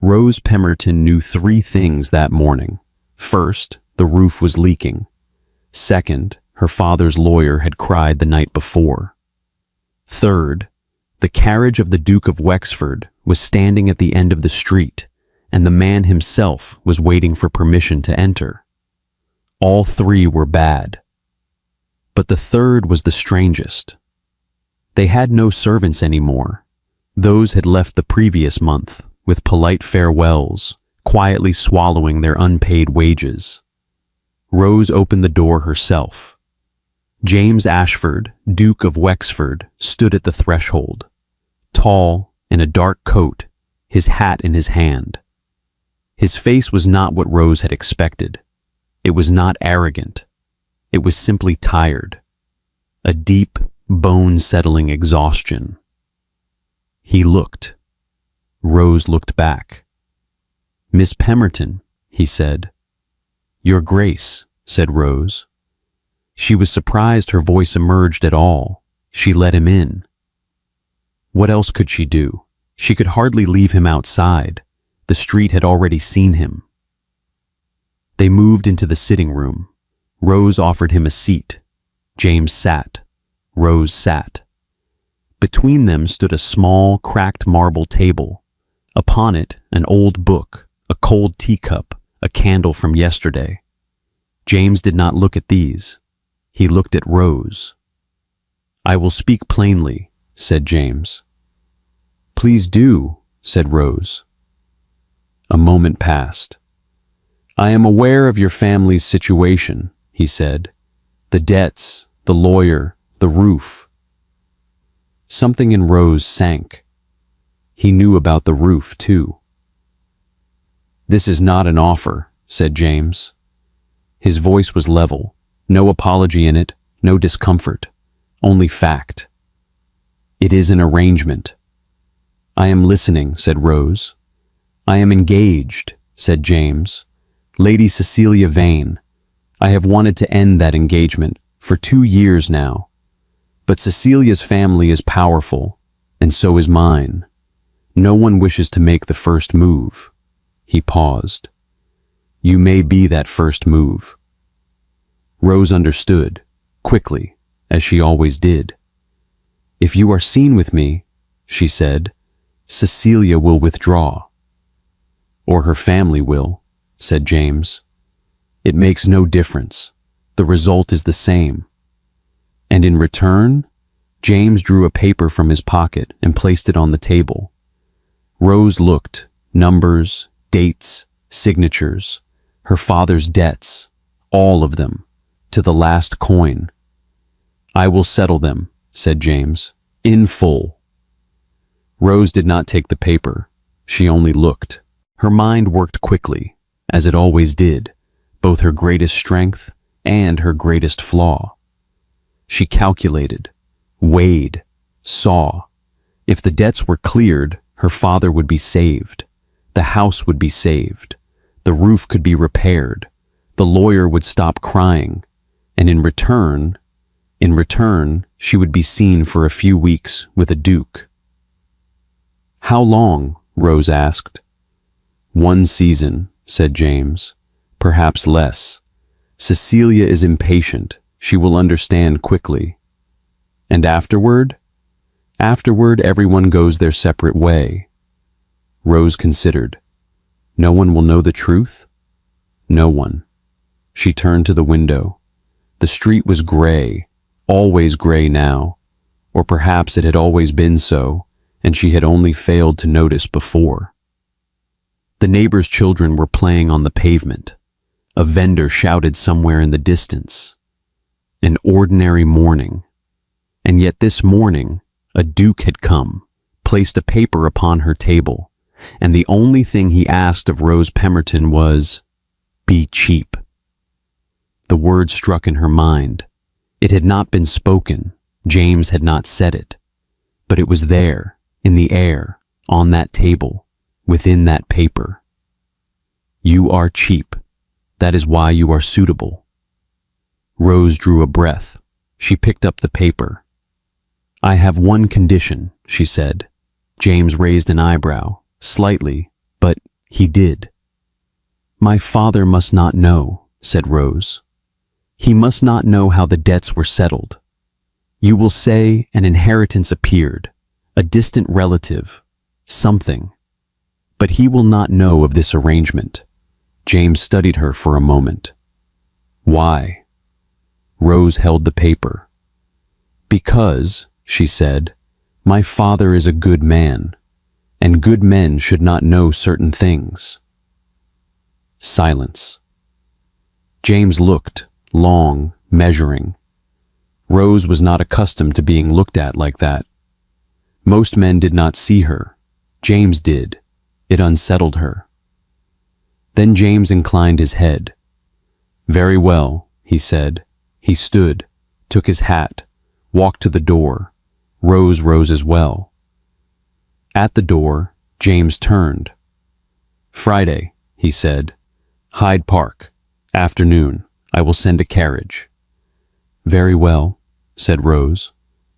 Rose Pemberton knew three things that morning. First, the roof was leaking. Second, her father's lawyer had cried the night before. Third, the carriage of the Duke of Wexford was standing at the end of the street, and the man himself was waiting for permission to enter. All three were bad. But the third was the strangest. They had no servants anymore. Those had left the previous month with polite farewells, quietly swallowing their unpaid wages. Rose opened the door herself. James Ashford, Duke of Wexford, stood at the threshold, tall, in a dark coat, his hat in his hand. His face was not what Rose had expected. It was not arrogant. It was simply tired. A deep, bone-settling exhaustion. He looked. Rose looked back. "Miss Pemberton," he said. "Your Grace," said Rose. She was surprised her voice emerged at all. She let him in. What else could she do? She could hardly leave him outside. The street had already seen him. They moved into the sitting room. Rose offered him a seat. James sat. Rose sat. Between them stood a small, cracked marble table. Upon it, an old book, a cold teacup, a candle from yesterday. James did not look at these. He looked at Rose. "I will speak plainly," said James. "Please do," said Rose. A moment passed. "I am aware of your family's situation," he said. "The debts, the lawyer, the roof." Something in Rose sank. He knew about the roof, too. "This is not an offer," said James. His voice was level, no apology in it, no discomfort, only fact. "It is an arrangement." "I am listening," said Rose. "I am engaged," said James. "Lady Cecilia Vane. I have wanted to end that engagement for 2 years now. But Cecilia's family is powerful, and so is mine. No one wishes to make the first move." He paused. "You may be that first move." Rose understood, quickly, as she always did. "If you are seen with me," she said, "Cecilia will withdraw." "Or her family will," said James. "It makes no difference. The result is the same." And in return, James drew a paper from his pocket and placed it on the table. Rose looked, numbers, dates, signatures, her father's debts, all of them, to the last coin. "I will settle them," said James, "in full." Rose did not take the paper. She only looked. Her mind worked quickly, as it always did, both her greatest strength and her greatest flaw. She calculated, weighed, saw. If the debts were cleared, her father would be saved. The house would be saved. The roof could be repaired. The lawyer would stop crying. And in return, she would be seen for a few weeks with a duke. "How long?" Rose asked. "1 season," said James. "Perhaps less. Cecilia is impatient. She will understand quickly." "And afterward?" "Afterward, everyone goes their separate way." Rose considered. "No one will know the truth?" "No one." She turned to the window. The street was gray, always gray now, or perhaps it had always been so, and she had only failed to notice before. The neighbors' children were playing on the pavement. A vendor shouted somewhere in the distance. An ordinary morning. And yet this morning, a duke had come, placed a paper upon her table, and the only thing he asked of Rose Pemberton was, "Be cheap." The word struck in her mind. It had not been spoken. James had not said it. But it was there, in the air, on that table, within that paper. "You are cheap. That is why you are suitable." Rose drew a breath. She picked up the paper. "I have one condition," she said. James raised an eyebrow, slightly, but He did. My father must not know, said Rose. He must not know how the debts were settled. You will say an inheritance appeared, a distant relative, something. But he will not know of this arrangement. James studied her for a moment. Why? Rose held the paper. Because, she said, my father is a good man, and good men should not know certain things. Silence. James looked, long, measuring. Rose was not accustomed to being looked at like that. Most men did not see her. James did. It unsettled her. Then James inclined his head. Very well, he said. He stood, took his hat, walked to the door. Rose rose as well. At the door, James turned. Friday, he said. Hyde Park. Afternoon. I will send a carriage. Very well, said Rose.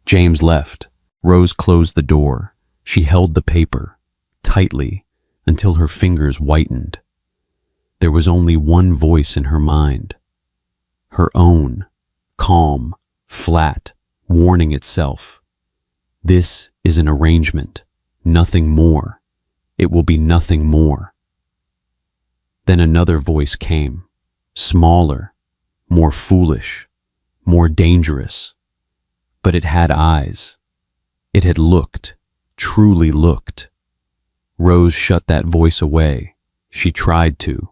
James left. Rose closed the door. She held the paper, tightly, until her fingers whitened. There was only one voice in her mind. Her own, calm, flat, warning itself. This is an arrangement, nothing more. It will be nothing more. Then another voice came, smaller, more foolish, more dangerous. But it had eyes. It had looked, truly looked. Rose shut that voice away. She tried to.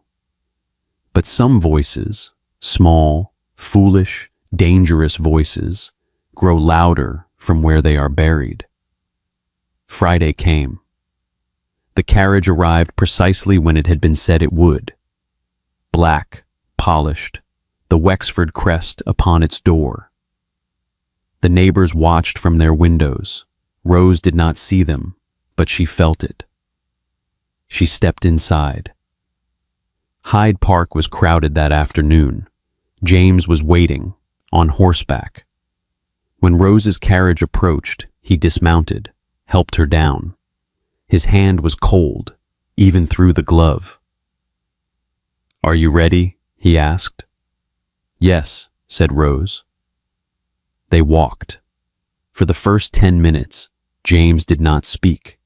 But some voices, small, foolish, dangerous voices, grow louder from where they are buried. Friday came. The carriage arrived precisely when it had been said it would. Black, polished, the Wexford crest upon its door. The neighbors watched from their windows. Rose did not see them, but she felt it. She stepped inside. Hyde Park was crowded that afternoon. James was waiting, on horseback. When Rose's carriage approached, he dismounted, helped her down. His hand was cold, even through the glove. Are you ready? He asked. Yes, said Rose. They walked. For the first 10 minutes, James did not speak.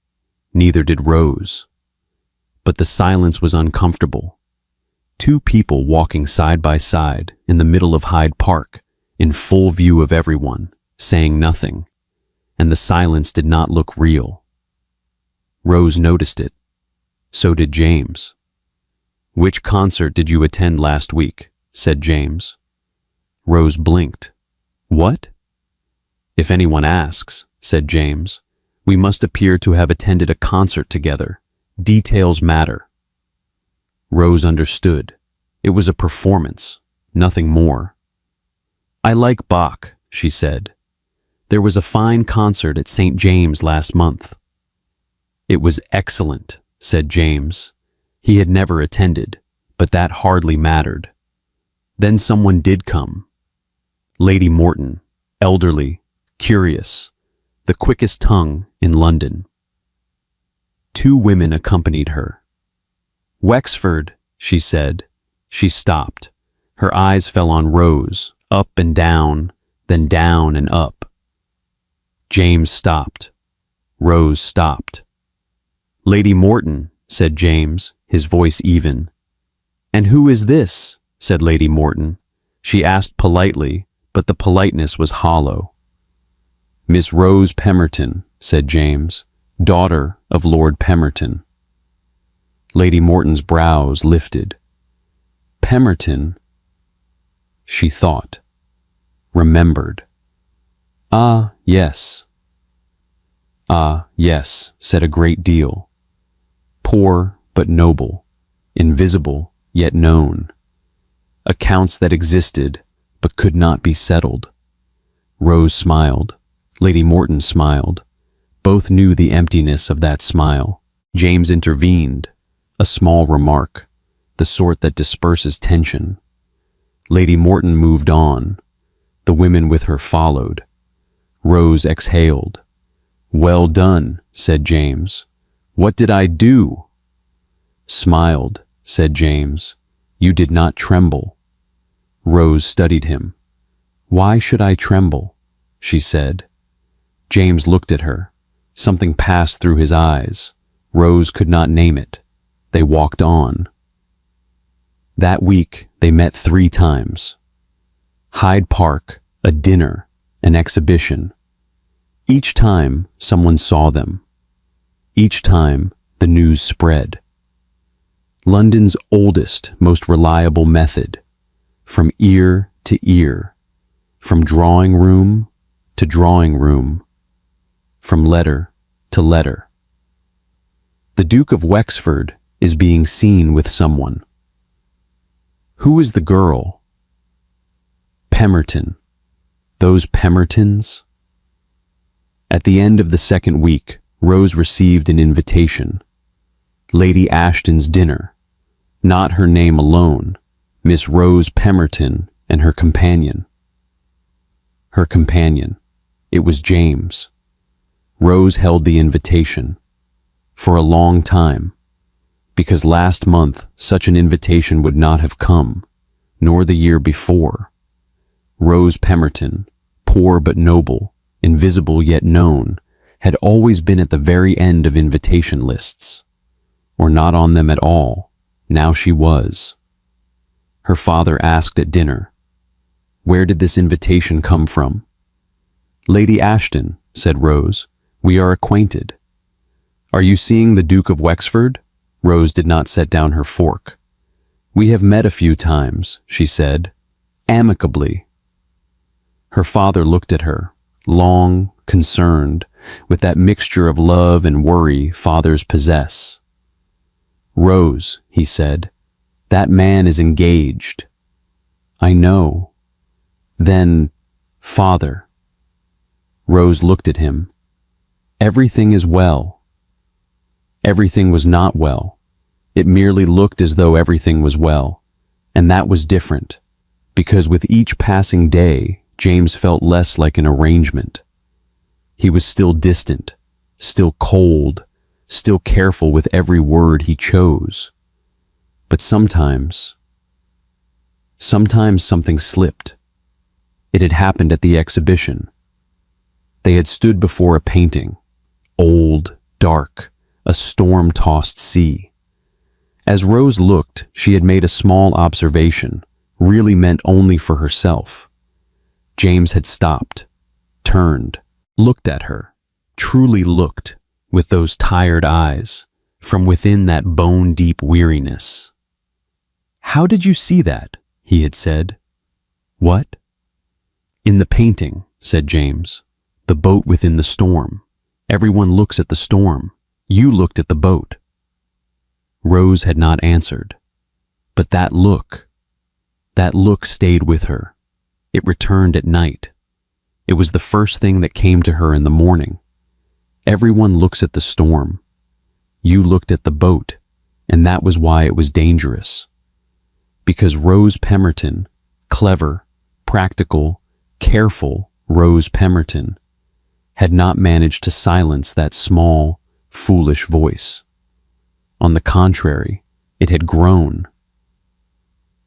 Neither did Rose. But the silence was uncomfortable. Two people walking side by side in the middle of Hyde Park, in full view of everyone, saying nothing, and the silence did not look real. Rose noticed it. So did James. Which concert did you attend last week? Said James. Rose blinked. What? If anyone asks, said James, we must appear to have attended a concert together. Details matter. Rose understood. It was a performance, nothing more. I like Bach, she said. There was a fine concert at St. James last month. It was excellent, said James. He had never attended, but that hardly mattered. Then someone did come. Lady Morton, elderly, curious, the quickest tongue in London. Two women accompanied her. Wexford, she said. She stopped. Her eyes fell on Rose, up and down, then down and up. James stopped. Rose stopped. Lady Morton, said James, his voice even. And who is this? Said Lady Morton. She asked politely, but the politeness was hollow. Miss Rose Pemberton, said James, daughter of Lord Pemberton. Lady Morton's brows lifted. Pemberton? She thought. Remembered. Ah, yes. Ah, yes, said a great deal. Poor but noble, invisible yet known. Accounts that existed but could not be settled. Rose smiled. Lady Morton smiled. Both knew the emptiness of that smile. James intervened. A small remark, the sort that disperses tension. Lady Morton moved on. The women with her followed. Rose exhaled. Well done, said James. What did I do? Smiled, said James. You did not tremble. Rose studied him. Why should I tremble? She said. James looked at her. Something passed through his eyes. Rose could not name it. They walked on. That week, they met 3 times. Hyde Park, a dinner, an exhibition. Each time, someone saw them. Each time, the news spread. London's oldest, most reliable method, from ear to ear, from drawing room to drawing room, from letter to letter. The Duke of Wexford is being seen with someone. Who is the girl? Pemberton. Those Pembertons? At the end of the second week, Rose received an invitation. Lady Ashton's dinner. Not her name alone, Miss Rose Pemberton and her companion. Her companion. It was James. Rose held the invitation. For a long time. Because last month such an invitation would not have come, nor the year before. Rose Pemberton, poor but noble, invisible yet known, had always been at the very end of invitation lists. Or not on them at all. Now she was. Her father asked at dinner, "Where did this invitation come from?" "Lady Ashton," said Rose, "we are acquainted." "Are you seeing the Duke of Wexford?" Rose did not set down her fork. "We have met a few times," she said, amicably. Her father looked at her, long, concerned, with that mixture of love and worry fathers possess. "Rose," he said, "that man is engaged." "I know." "Then, father." Rose looked at him. "Everything is well." Everything was not well. It merely looked as though everything was well, and that was different, because with each passing day, James felt less like an arrangement. He was still distant, still cold, still careful with every word he chose. But sometimes something slipped. It had happened at the exhibition. They had stood before a painting, old, dark, a storm-tossed sea. As Rose looked, she had made a small observation, really meant only for herself. James had stopped, turned, looked at her, truly looked, with those tired eyes, from within that bone-deep weariness. "How did you see that?" he had said. "What?" "In the painting," said James. "The boat within the storm. Everyone looks at the storm. You looked at the boat." Rose had not answered. But that look stayed with her. It returned at night. It was the first thing that came to her in the morning. Everyone looks at the storm. You looked at the boat, and that was why it was dangerous. Because Rose Pemberton, clever, practical, careful Rose Pemberton, had not managed to silence that small, foolish voice. On the contrary, it had grown.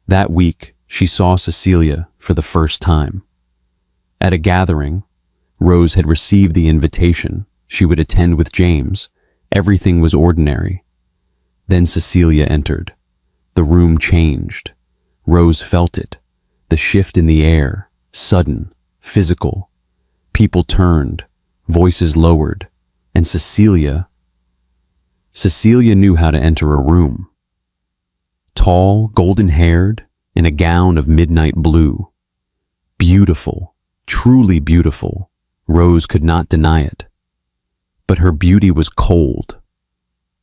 That week, she saw Cecilia for the first time. At a gathering, Rose had received the invitation. She would attend with James. Everything was ordinary. Then Cecilia entered. The room changed. Rose felt it. The shift in the air, sudden, physical. People turned, voices lowered, and Cecilia knew how to enter a room. Tall, golden-haired, in a gown of midnight blue. Beautiful, truly beautiful. Rose could not deny it. But her beauty was cold,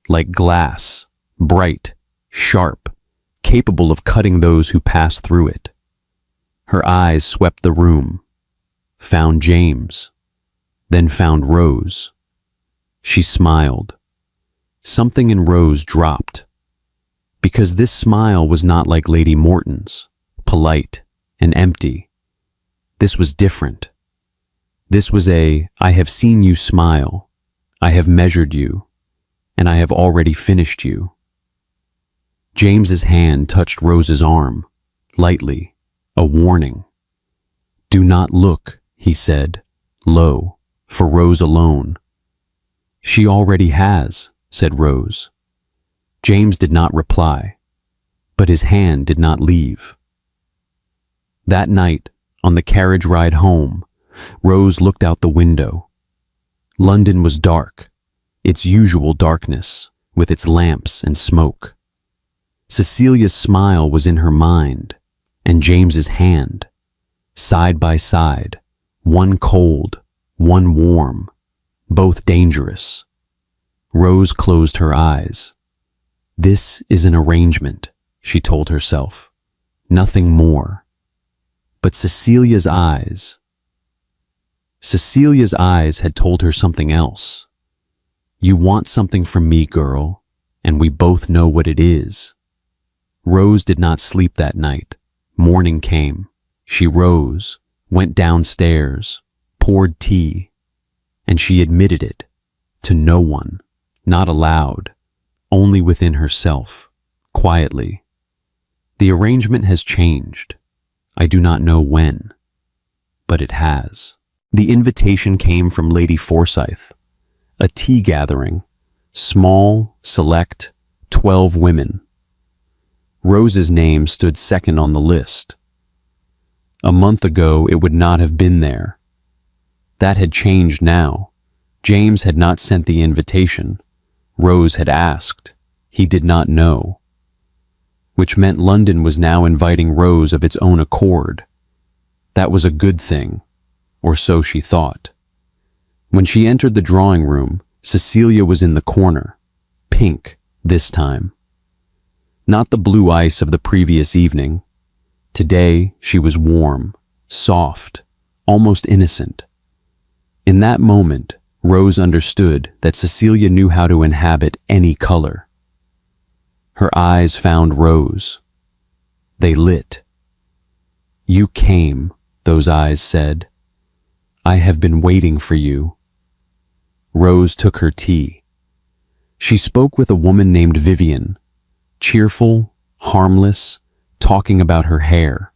like glass, bright, sharp, capable of cutting those who passed through it. Her eyes swept the room, found James, then found Rose. She smiled. Something in Rose dropped, because this smile was not like Lady Morton's, polite and empty. This was different. This was I have seen you smile, I have measured you, and I have already finished you. James's hand touched Rose's arm, lightly, a warning. "Do not look," he said, low, for Rose alone. "She already has," said Rose. James did not reply, but his hand did not leave. That night, on the carriage ride home, Rose looked out the window. London was dark, its usual darkness, with its lamps and smoke. Cecilia's smile was in her mind, and James's hand, side by side, one cold, one warm, both dangerous. Rose closed her eyes. "This is an arrangement," she told herself. "Nothing more." But Cecilia's eyes had told her something else. "You want something from me, girl, and we both know what it is." Rose did not sleep that night. Morning came. She rose, went downstairs, poured tea, and she admitted it to no one, not aloud, only within herself, quietly. "The arrangement has changed. I do not know when, but it has." The invitation came from Lady Forsyth, a tea gathering, small, select, 12 women. Rose's name stood second on the list. A month ago, it would not have been there. That had changed now. James had not sent the invitation. Rose had asked. He did not know. Which meant London was now inviting Rose of its own accord. That was a good thing, or so she thought. When she entered the drawing room, Cecilia was in the corner, pink this time. Not the blue ice of the previous evening. Today she was warm, soft, almost innocent. In that moment, Rose understood that Cecilia knew how to inhabit any color. Her eyes found Rose. They lit. "You came," those eyes said. "I have been waiting for you." Rose took her tea. She spoke with a woman named Vivian, cheerful, harmless, talking about her hair.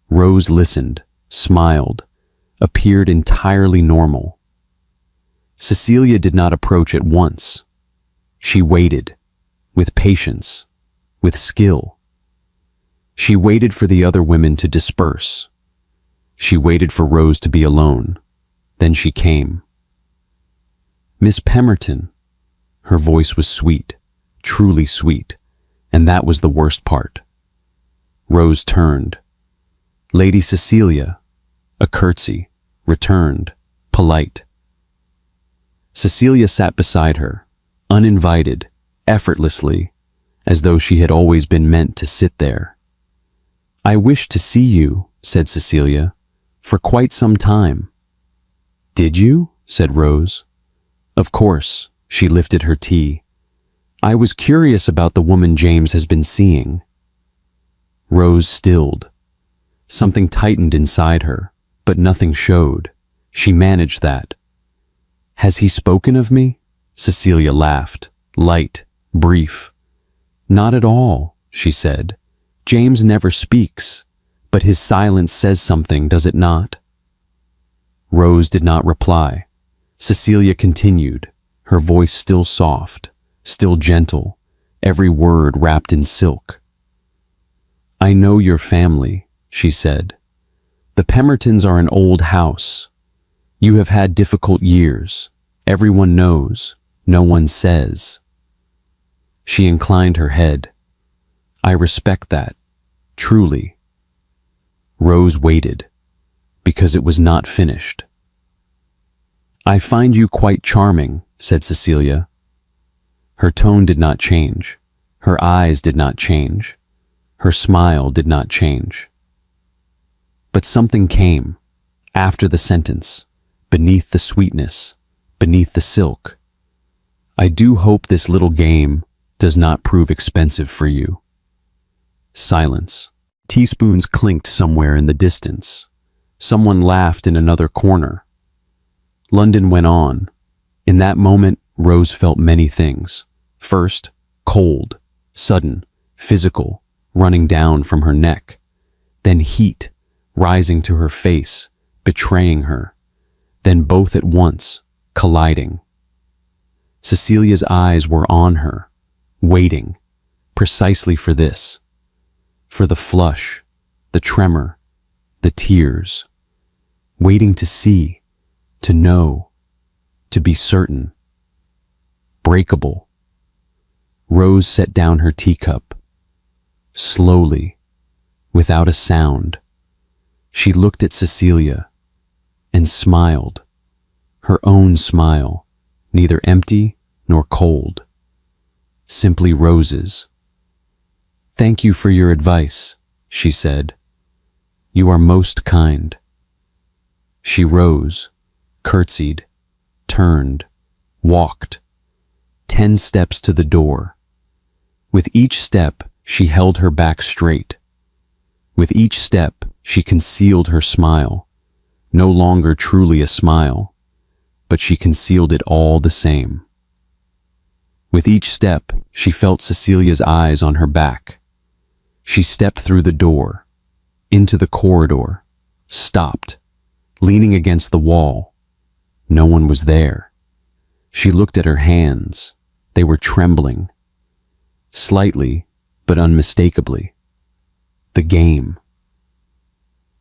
Rose listened, smiled, appeared entirely normal. Cecilia did not approach at once. She waited, with patience, with skill. She waited for the other women to disperse. She waited for Rose to be alone. Then she came. "Miss Pemberton." Her voice was sweet, truly sweet, and that was the worst part. Rose turned. "Lady Cecilia," a curtsy, returned, polite. Cecilia sat beside her, uninvited, effortlessly, as though she had always been meant to sit there. "I wished to see you," said Cecilia, "for quite some time." "Did you?" said Rose. "Of course." She lifted her tea. "I was curious about the woman James has been seeing." Rose stilled. Something tightened inside her, but nothing showed. She managed that. "Has he spoken of me?" Cecilia laughed, light, brief. "Not at all," she said. "James never speaks, but his silence says something, does it not?" Rose did not reply. Cecilia continued, her voice still soft, still gentle, every word wrapped in silk. "I know your family," she said. "The Pembertons are an old house. You have had difficult years. Everyone knows. No one says." She inclined her head. "I respect that, truly." Rose waited, because it was not finished. "I find you quite charming," said Cecilia. Her tone did not change. Her eyes did not change. Her smile did not change. But something came, after the sentence, beneath the sweetness, beneath the silk. "I do hope this little game does not prove expensive for you." Silence. Teaspoons clinked somewhere in the distance. Someone laughed in another corner. London went on. In that moment, Rose felt many things. First, cold, sudden, physical, running down from her neck, then heat, rising to her face, betraying her, then both at once, colliding. Cecilia's eyes were on her, waiting, precisely for this, for the flush, the tremor, the tears, waiting to see, to know, to be certain. Breakable. Rose set down her teacup. Slowly, without a sound, she looked at Cecilia and smiled, her own smile, neither empty nor cold, simply roses. "Thank you for your advice," she said. "You are most kind." She rose, curtsied, turned, walked, 10 steps to the door. With each step, she held her back straight. With each step, she concealed her smile, no longer truly a smile, but she concealed it all the same. With each step, she felt Cecilia's eyes on her back. She stepped through the door, into the corridor, stopped, leaning against the wall. No one was there. She looked at her hands. They were trembling. Slightly, but unmistakably. The game.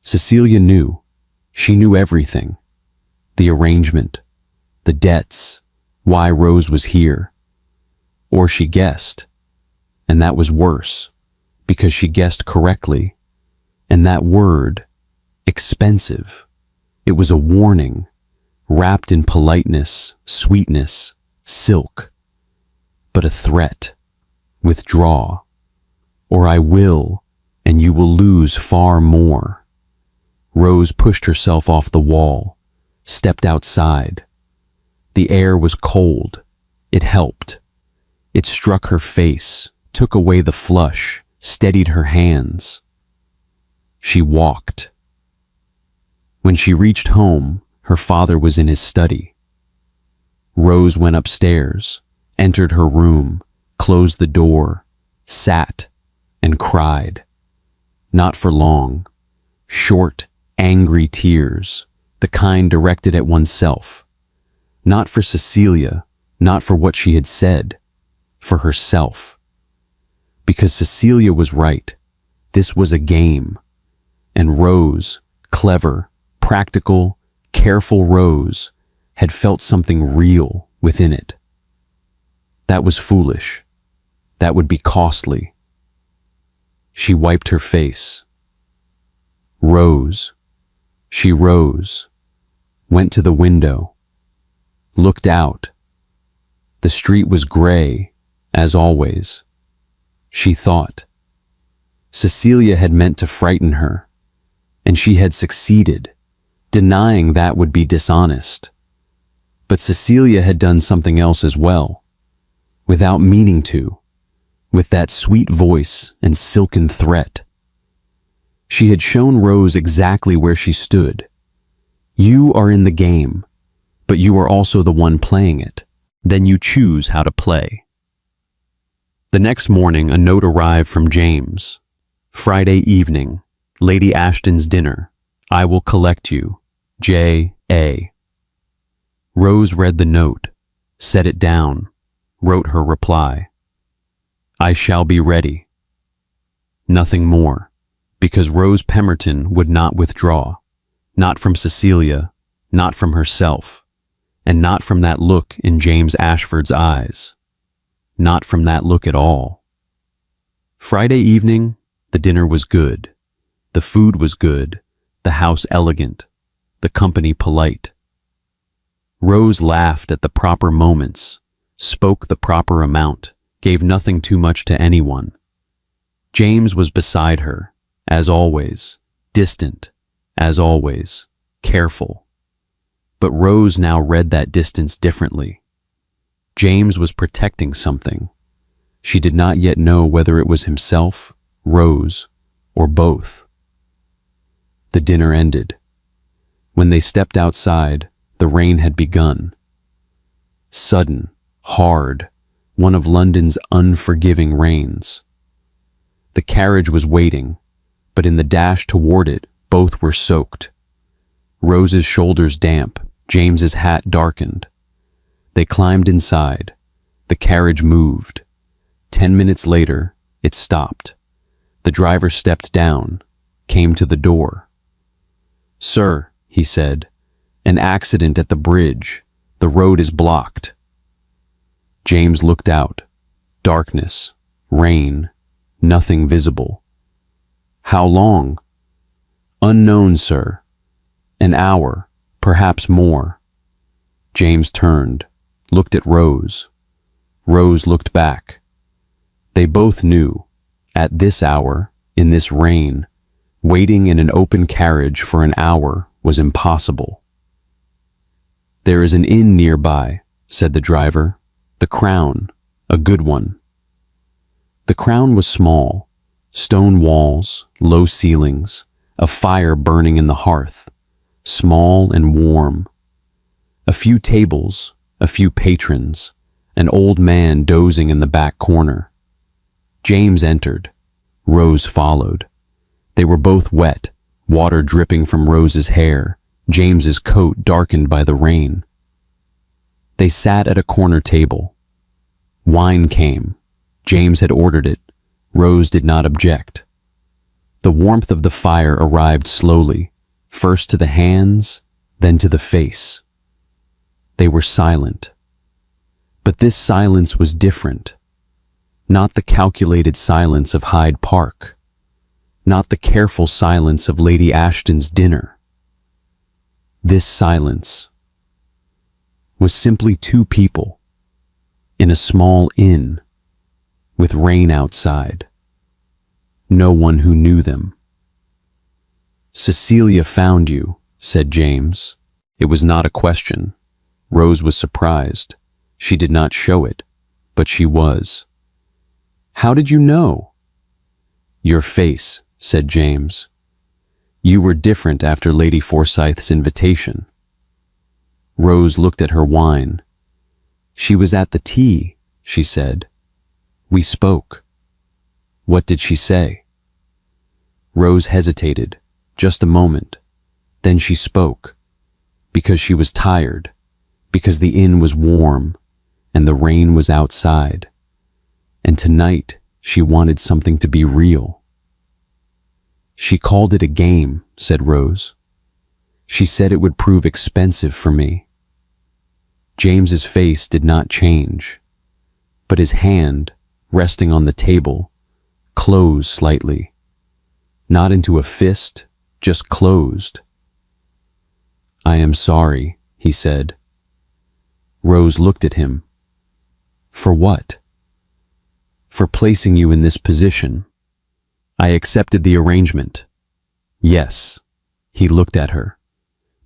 Cecilia knew. She knew everything. The arrangement, the debts, why Rose was here. Or she guessed, and that was worse, because she guessed correctly. And that word, expensive, it was a warning, wrapped in politeness, sweetness, silk, but a threat. Withdraw, or I will, and you will lose far more. Rose pushed herself off the wall, stepped outside. The air was cold. It helped. It struck her face, took away the flush, steadied her hands. She walked. When she reached home, her father was in his study. Rose went upstairs, entered her room, closed the door, sat, and cried. Not for long. Short, angry tears, the kind directed at oneself. Not for Cecilia, not for what she had said, for herself. Because Cecilia was right. This was a game. And Rose, clever, practical, careful Rose, had felt something real within it. That was foolish. That would be costly. She wiped her face. Rose. She rose, went to the window, looked out. The street was gray, as always. She thought. Cecilia had meant to frighten her, and she had succeeded. Denying that would be dishonest. But Cecilia had done something else as well, without meaning to, with that sweet voice and silken threat. She had shown Rose exactly where she stood. You are in the game, but you are also the one playing it. Then you choose how to play. The next morning, a note arrived from James. Friday evening, Lady Ashton's dinner. I will collect you. J.A. Rose read the note, set it down, wrote her reply. I shall be ready. Nothing more, because Rose Pemberton would not withdraw, not from Cecilia, not from herself, and not from that look in James Ashford's eyes, not from that look at all. Friday evening, the dinner was good, the food was good, the house elegant, the company polite. Rose laughed at the proper moments, spoke the proper amount, gave nothing too much to anyone. James was beside her, as always, distant, as always, careful. But Rose now read that distance differently. James was protecting something. She did not yet know whether it was himself, Rose, or both. The dinner ended. When they stepped outside, the rain had begun. Sudden, hard, one of London's unforgiving rains. The carriage was waiting, but in the dash toward it, both were soaked. Rose's shoulders damp, James's hat darkened. They climbed inside. The carriage moved. 10 minutes later, it stopped. The driver stepped down, came to the door. "Sir," he said, "an accident at the bridge. The road is blocked." James looked out. Darkness, rain, nothing visible. "How long?" "Unknown, sir. An hour, perhaps more." James turned, looked at Rose. Rose looked back. They both knew, at this hour, in this rain, waiting in an open carriage for an hour was impossible. "There is an inn nearby," said the driver. "The Crown, a good one." The Crown was small, stone walls, low ceilings, a fire burning in the hearth, small and warm. A few tables, a few patrons, an old man dozing in the back corner. James entered. Rose followed. They were both wet, water dripping from Rose's hair, James's coat darkened by the rain. They sat at a corner table. Wine came. James had ordered it. Rose did not object. The warmth of the fire arrived slowly, first to the hands, then to the face. They were silent. But this silence was different. Not the calculated silence of Hyde Park. Not the careful silence of Lady Ashton's dinner. This silence was simply two people in a small inn with rain outside. No one who knew them. "Cecilia found you," said James. It was not a question. Rose was surprised. She did not show it, but she was. "How did you know?" "Your face," said James. "You were different after Lady Forsyth's invitation." Rose looked at her wine. "She was at the tea," she said. "We spoke." "What did she say?" Rose hesitated, just a moment. Then she spoke, because she was tired, because the inn was warm, and the rain was outside. And tonight she wanted something to be real. "She called it a game," said Rose. "She said it would prove expensive for me." James's face did not change, but his hand, resting on the table, closed slightly. Not into a fist, just closed. "I am sorry," he said. Rose looked at him. "For what?" "For placing you in this position. I accepted the arrangement." "Yes." He looked at her.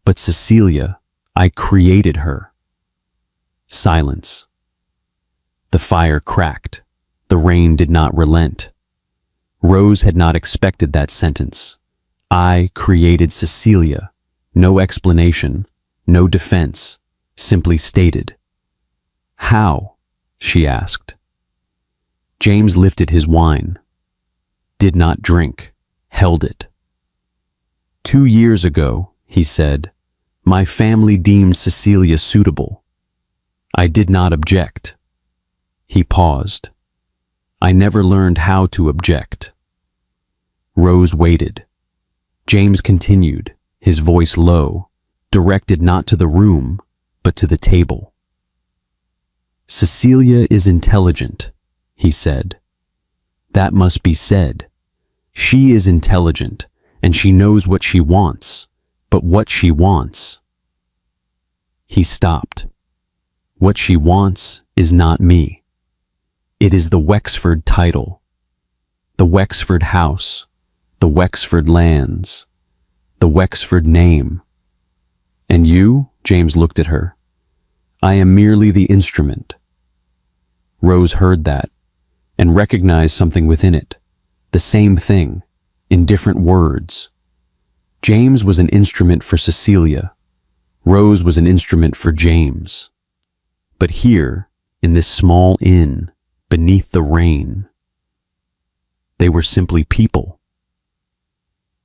"But Cecilia, I created her." Silence. The fire cracked. The rain did not relent. Rose had not expected that sentence. I created Cecilia. No explanation, no defense, simply stated. "How?" she asked. James lifted his wine. Did not drink, held it. "2 years ago," he said, "my family deemed Cecilia suitable. I did not object." He paused. "I never learned how to object." Rose waited. James continued, his voice low, directed not to the room, but to the table. "Cecilia is intelligent," he said. "That must be said. She is intelligent, and she knows what she wants, but what she wants." He stopped. "What she wants is not me. It is the Wexford title, the Wexford house, the Wexford lands, the Wexford name. And you?" James looked at her. "I am merely the instrument." Rose heard that and recognized something within it, the same thing, in different words. James was an instrument for Cecilia. Rose was an instrument for James. But here, in this small inn, beneath the rain, They were simply people.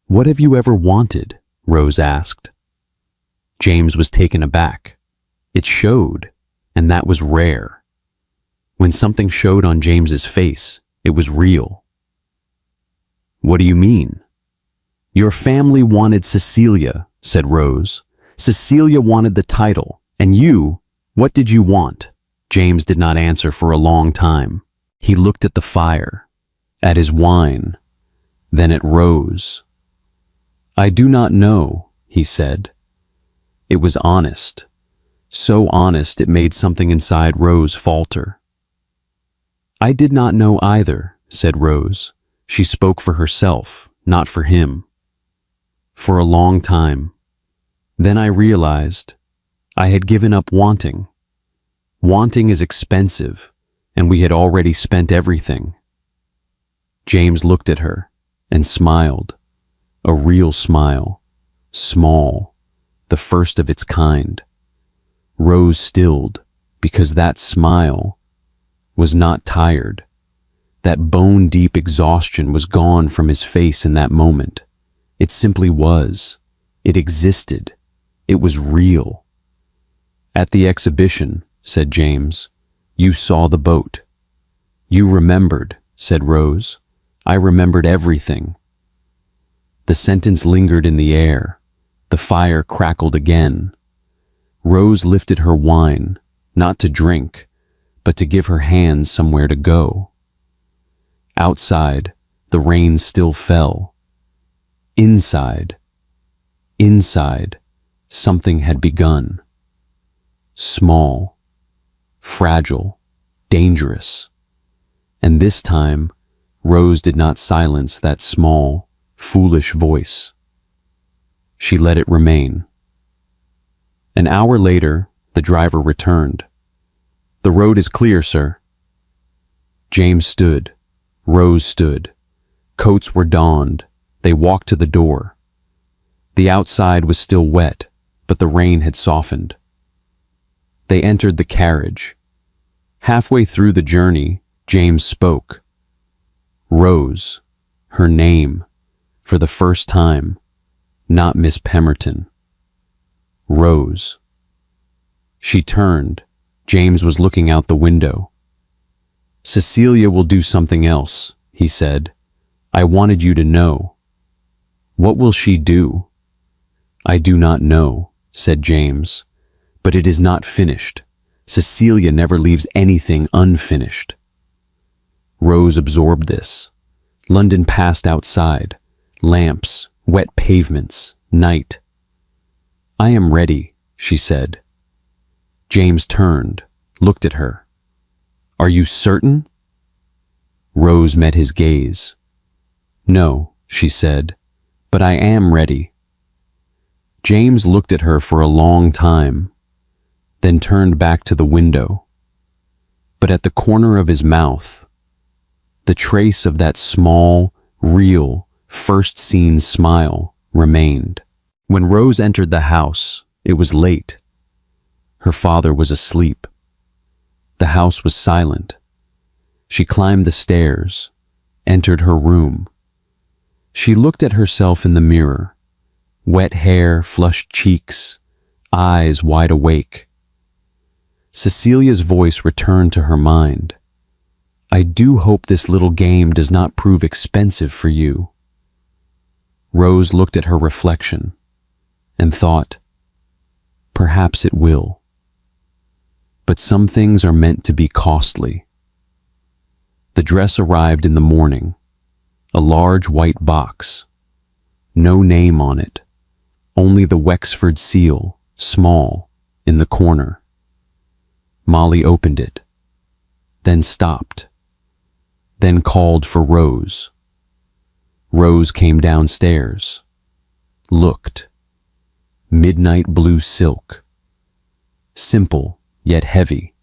"What have you ever wanted?" Rose asked. James was taken aback. It showed, and that was rare. When something showed on James's face, it was real. "What do you mean?" "Your family wanted Cecilia," said Rose. "Cecilia wanted the title. And you, what did you want?" James did not answer for a long time. He looked at the fire, at his wine, then at Rose. "I do not know," he said. It was honest. So honest it made something inside Rose falter. "I did not know either," said Rose. She spoke for herself, not for him. "For a long time. Then I realized I had given up wanting. Wanting is expensive, and we had already spent everything." James looked at her and smiled. A real smile. Small. The first of its kind. Rose stilled, because that smile was not tired. That bone-deep exhaustion was gone from his face in that moment. It simply was. It existed. It was real. "At the exhibition," said James, "you saw the boat." "You remembered," said Rose. "I remembered everything." The sentence lingered in the air. The fire crackled again. Rose lifted her wine, not to drink, but to give her hands somewhere to go. Outside, the rain still fell. Inside, something had begun. Small, fragile, dangerous. And this time, Rose did not silence that small, foolish voice. She let it remain. An hour later, the driver returned. "The road is clear, sir." James stood. Rose stood. Coats were donned. They walked to the door. The outside was still wet, but the rain had softened. They entered the carriage. Halfway through the journey, James spoke. Rose, her name, for the first time, not Miss Pemberton. Rose. She turned. James was looking out the window. "Cecilia will do something else," he said. "I wanted you to know." "What will she do?" "I do not know," said James. "But it is not finished. Cecilia never leaves anything unfinished." Rose absorbed this. London passed outside. Lamps, wet pavements, night. "I am ready," she said. James turned, looked at her. "Are you certain?" Rose met his gaze. "No," she said, "but I am ready." James looked at her for a long time, then turned back to the window. But at the corner of his mouth, the trace of that small, real, first-seen smile remained. When Rose entered the house, it was late. Her father was asleep. The house was silent. She climbed the stairs, entered her room. She looked at herself in the mirror. Wet hair, flushed cheeks, eyes wide awake. Cecilia's voice returned to her mind. "I do hope this little game does not prove expensive for you." Rose looked at her reflection and thought, "Perhaps it will." But some things are meant to be costly. The dress arrived in the morning, a large white box. No name on it, only the Wexford seal, small, in the corner. Molly opened it, then stopped, then called for Rose. Rose came downstairs, looked. Midnight blue silk. Simple, yet heavy.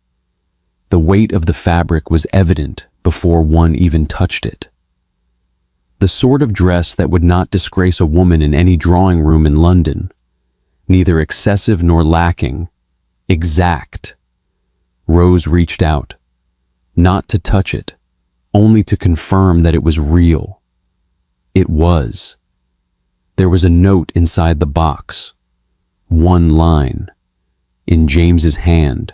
The weight of the fabric was evident before one even touched it. The sort of dress that would not disgrace a woman in any drawing room in London. Neither excessive nor lacking. Exact. Rose reached out, not to touch it, only to confirm that it was real. It was. There was a note inside the box. One line, in James's hand.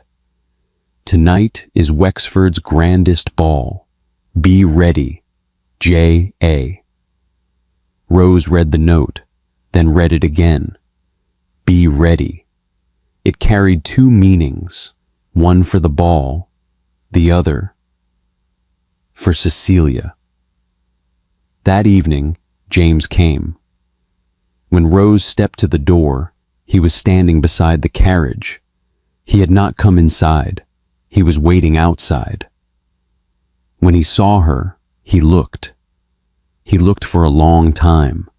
Tonight is Wexford's grandest ball. Be ready. J.A. Rose read the note, then read it again. Be ready. It carried two meanings, one for the ball, the other for Cecilia. That evening, James came. When Rose stepped to the door, he was standing beside the carriage. He had not come inside. He was waiting outside. When he saw her, he looked. He looked for a long time.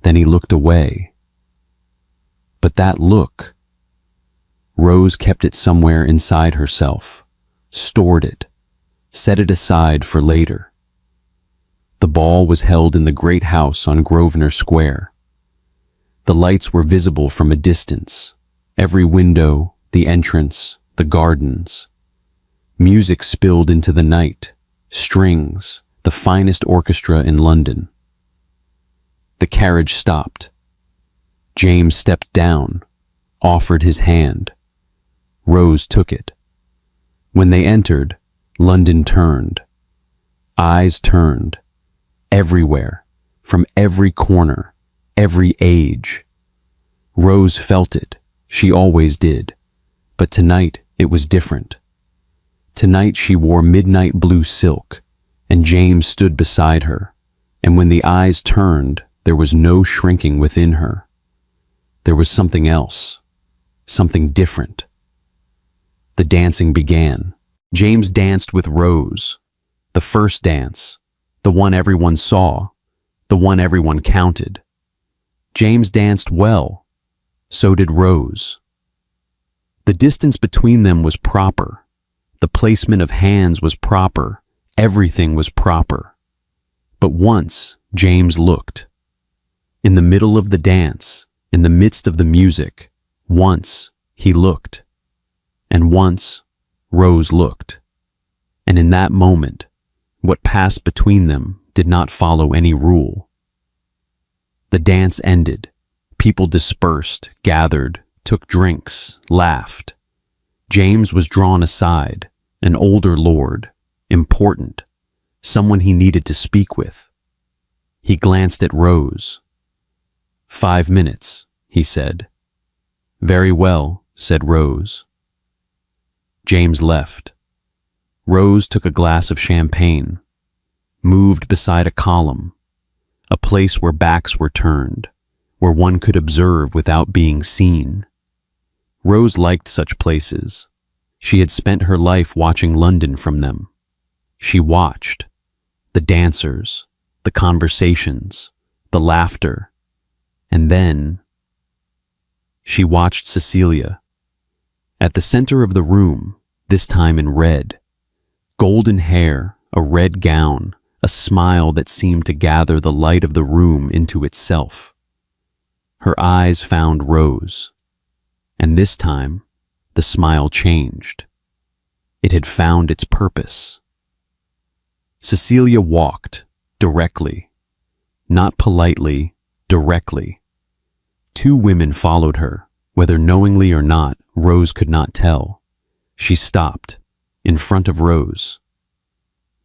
Then he looked away. But that look, Rose kept it somewhere inside herself, stored it, set it aside for later. The ball was held in the great house on Grosvenor Square. The lights were visible from a distance, every window, the entrance, the gardens. Music spilled into the night, strings, the finest orchestra in London. The carriage stopped. James stepped down, offered his hand. Rose took it. When they entered, London turned. Eyes turned. Everywhere, from every corner, every age. Rose felt it. She always did. But tonight it was different. Tonight she wore midnight blue silk, and James stood beside her, and when the eyes turned, there was no shrinking within her. There was something else, something different. The dancing began. James danced with Rose. The first dance, the one everyone saw, the one everyone counted. James danced well. So did Rose. The distance between them was proper. The placement of hands was proper. Everything was proper. But once James looked. In the middle of the dance, in the midst of the music, once he looked. And once Rose looked. And in that moment, what passed between them did not follow any rule. The dance ended. People dispersed, gathered, took drinks, laughed. James was drawn aside, an older lord, important, someone he needed to speak with. He glanced at Rose. 5 minutes, he said. Very well, said Rose. James left. Rose took a glass of champagne, moved beside a column, a place where backs were turned, where one could observe without being seen. Rose liked such places. She had spent her life watching London from them. She watched the dancers, the conversations, the laughter, and then she watched Cecilia. At the center of the room, this time in red, golden hair, a red gown, a smile that seemed to gather the light of the room into itself. Her eyes found Rose, and this time the smile changed. It had found its purpose. Cecilia walked directly, not politely, directly. 2 women followed her, whether knowingly or not, Rose could not tell. She stopped, in front of Rose.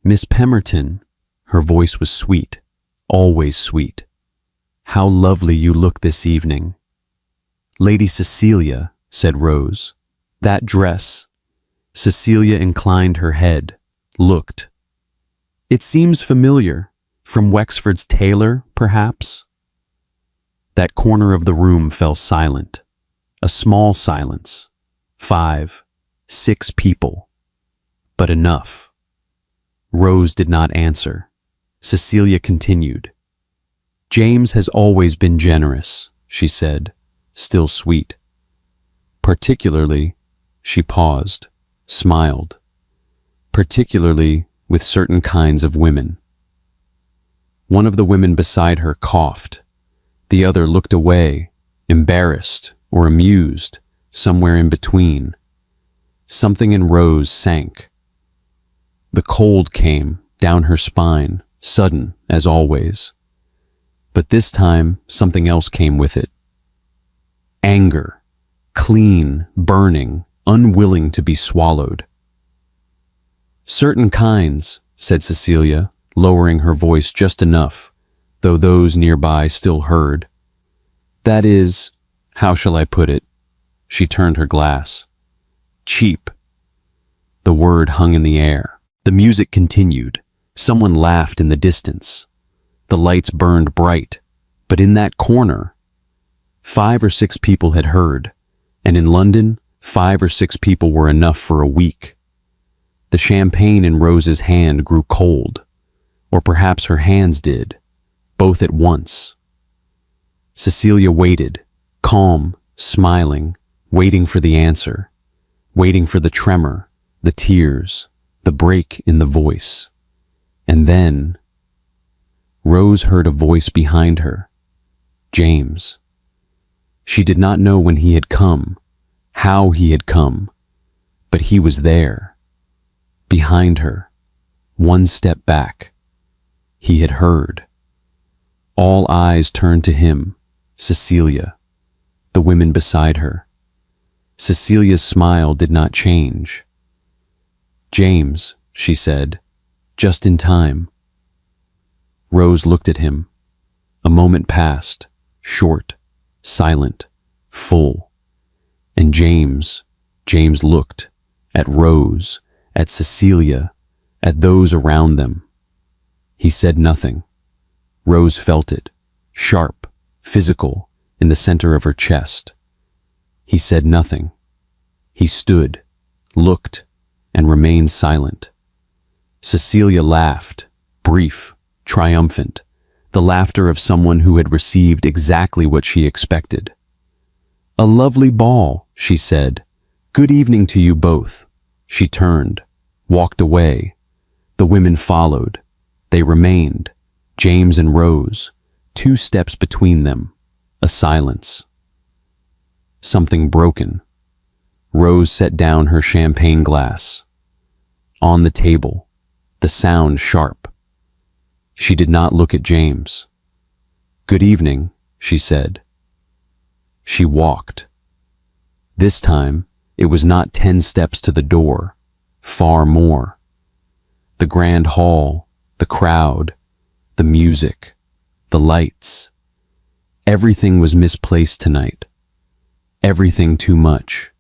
Miss Pemberton, her voice was sweet, always sweet. How lovely you look this evening. Lady Cecilia, said Rose. That dress. Cecilia inclined her head, looked. It seems familiar. From Wexford's tailor, perhaps? That corner of the room fell silent. A small silence. 5, 6 people. But enough. Rose did not answer. Cecilia continued. James has always been generous, she said, still sweet. Particularly, she paused, smiled. Particularly with certain kinds of women. One of the women beside her coughed. The other looked away, embarrassed or amused, somewhere in between. Something in Rose sank. The cold came, down her spine, sudden as always. But this time, something else came with it. Anger, clean, burning, unwilling to be swallowed. "Certain kinds," said Cecilia, lowering her voice just enough, though those nearby still heard. "That is, how shall I put it?" She turned her glass. "Cheap." The word hung in the air. The music continued. Someone laughed in the distance. The lights burned bright, but in that corner, 5 or 6 people had heard, and in London, 5 or 6 people were enough for a week. The champagne in Rose's hand grew cold, or perhaps her hands did, both at once. Cecilia waited, calm, smiling, waiting for the answer, waiting for the tremor, the tears, the break in the voice. And then Rose heard a voice behind her. James. She did not know when he had come, how he had come, but he was there, behind her, one step back. He had heard. All eyes turned to him, Cecilia, the women beside her. Cecilia's smile did not change. "James," she said, "just in time." Rose looked at him. A moment passed, short, silent, full. And James looked at Rose, at Cecilia, at those around them. He said nothing. Rose felt it, sharp, physical, in the center of her chest. He said nothing. He stood, looked, and remained silent. Cecilia laughed, brief, triumphant, the laughter of someone who had received exactly what she expected. "A lovely ball," she said. "Good evening to you both." She turned, walked away. The women followed. They remained, James and Rose, 2 steps between them, a silence. Something broken. Rose set down her champagne glass. On the table, the sound sharp. She did not look at James. "Good evening," she said. She walked. This time, it was not 10 steps to the door, far more. The grand hall, the crowd, the music, the lights. Everything was misplaced tonight. Everything too much.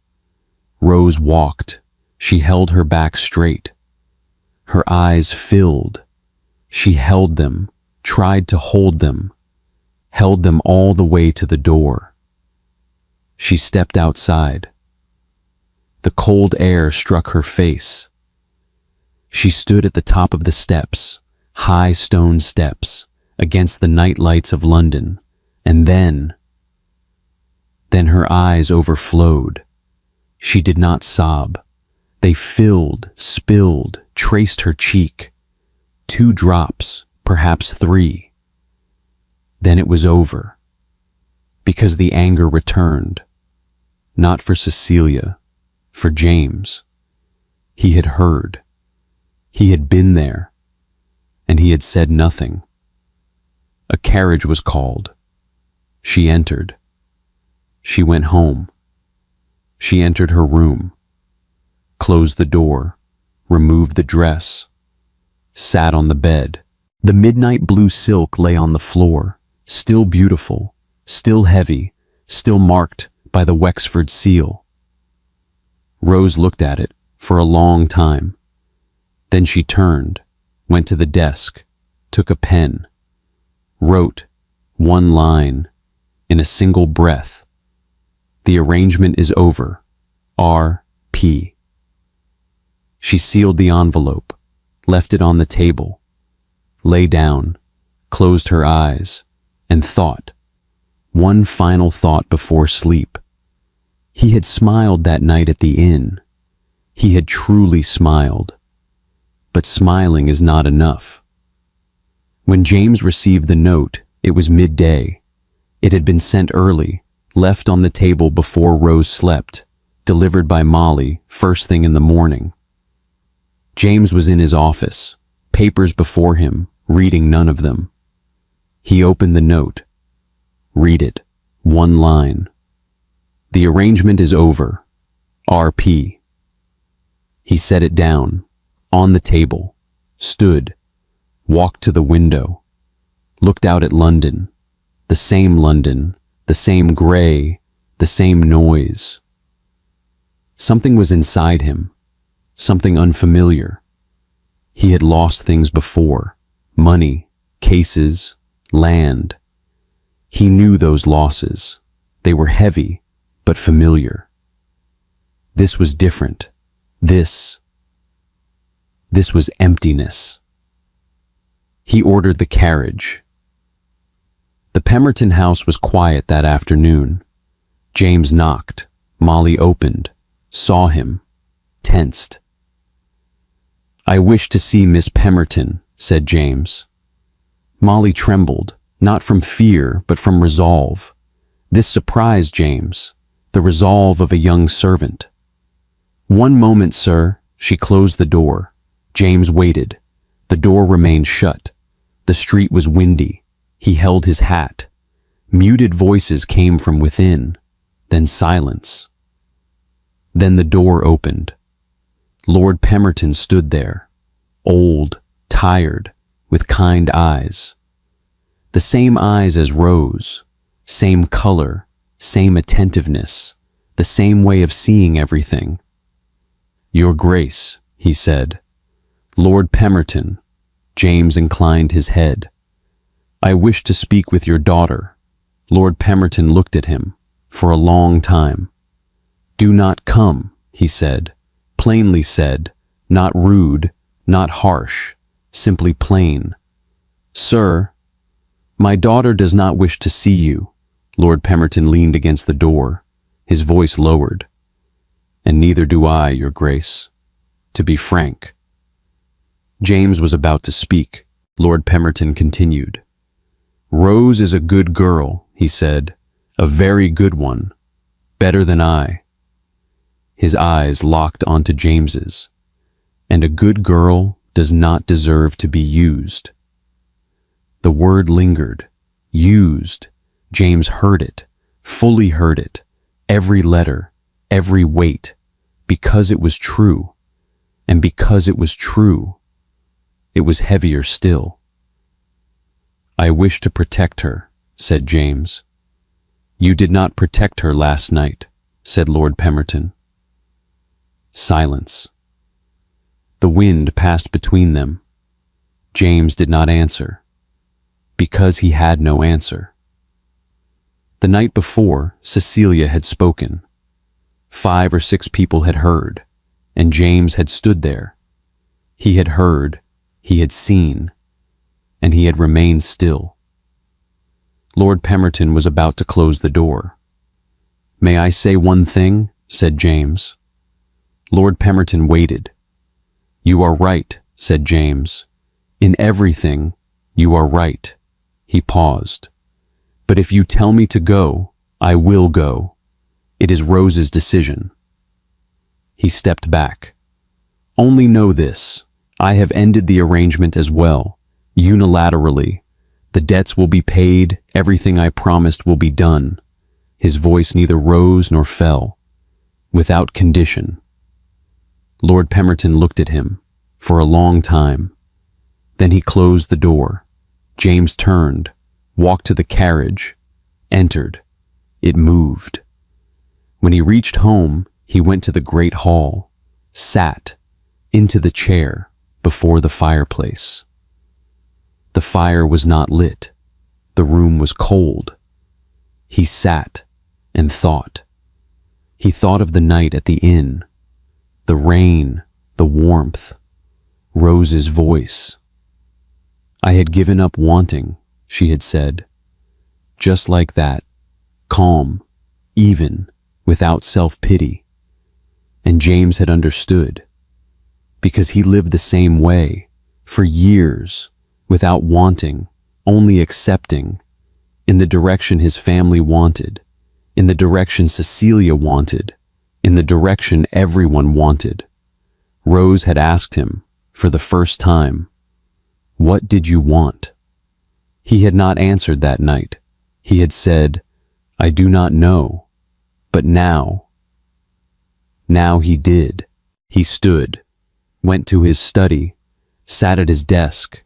Rose walked. She held her back straight. Her eyes filled. She held them, tried to hold them, held them all the way to the door. She stepped outside. The cold air struck her face. She stood at the top of the steps, high stone steps, against the night lights of London, and then her eyes overflowed. She did not sob. They filled, spilled, traced her cheek. 2 drops, perhaps 3. Then it was over, because the anger returned, not for Cecilia, for James. He had heard. He had been there, and he had said nothing. A carriage was called. She entered. She went home. She entered her room, closed the door, removed the dress, sat on the bed. The midnight blue silk lay on the floor, still beautiful, still heavy, still marked by the Wexford seal. Rose looked at it for a long time. Then she turned, went to the desk, took a pen, wrote 1 line in a single breath. "The arrangement is over. R.P." She sealed the envelope, left it on the table, lay down, closed her eyes, and thought. One final thought before sleep. He had smiled that night at the inn. He had truly smiled. But smiling is not enough. When James received the note, it was midday. It had been sent early, left on the table before Rose slept, delivered by Molly first thing in the morning. James was in his office, papers before him, reading none of them. He opened the note. Read it. One line. The arrangement is over. R.P. He set it down, on the table, stood, walked to the window, looked out at London, the same gray, the same noise. Something was inside him, something unfamiliar. He had lost things before, money, cases, land. He knew those losses. They were heavy, but familiar. This was different. This was emptiness. He ordered the carriage. The Pemberton house was quiet that afternoon. James knocked. Molly opened, saw him, tensed. "I wish to see Miss Pemberton," said James. Molly trembled, not from fear, but from resolve. This surprised James, the resolve of a young servant. "One moment, sir." She closed the door. James waited. The door remained shut. The street was windy. He held his hat. Muted voices came from within, then silence. Then the door opened. Lord Pemberton stood there, old, tired, with kind eyes. The same eyes as Rose, same color, same attentiveness, the same way of seeing everything. "Your Grace," he said. "Lord Pemberton." James inclined his head. "I wish to speak with your daughter." Lord Pemberton looked at him for a long time. "Do not come," he said, plainly said, not rude, not harsh, simply plain. "Sir, my daughter does not wish to see you." Lord Pemberton leaned against the door, his voice lowered. "And neither do I, your Grace, to be frank." James was about to speak. Lord Pemberton continued. "Rose is a good girl," he said, "a very good one, better than I." His eyes locked onto James's. "And a good girl does not deserve to be used." The word lingered. Used. James heard it, fully heard it, every letter, every weight, because it was true. And because it was true, it was heavier still. "I wish to protect her," said James. "You did not protect her last night," said Lord Pemberton. Silence. The wind passed between them. James did not answer, because he had no answer. The night before, Cecilia had spoken. 5 or 6 people had heard, and James had stood there. He had heard, he had seen, and he had remained still. Lord Pemberton was about to close the door. "May I say one thing?" said James. Lord Pemberton waited. "You are right," said James. "In everything, you are right." He paused. "But if you tell me to go, I will go. It is Rose's decision." He stepped back. "Only know this. I have ended the arrangement as well, unilaterally. The debts will be paid, everything I promised will be done." His voice neither rose nor fell. "Without condition." Lord Pemberton looked at him for a long time. Then he closed the door. James turned, walked to the carriage, entered. It moved. When he reached home, he went to the great hall, sat, into the chair, before the fireplace. The fire was not lit. The room was cold. He sat and thought. He thought of the night at the inn, the rain, the warmth, Rose's voice. "I had given up wanting," she had said. Just like that, calm, even, without self-pity. And James had understood, because he lived the same way, for years, without wanting, only accepting, in the direction his family wanted, in the direction Cecilia wanted, in the direction everyone wanted. Rose had asked him, for the first time, "What did you want?" He had not answered that night. He had said, "I do not know." But now he did. He stood, went to his study, sat at his desk,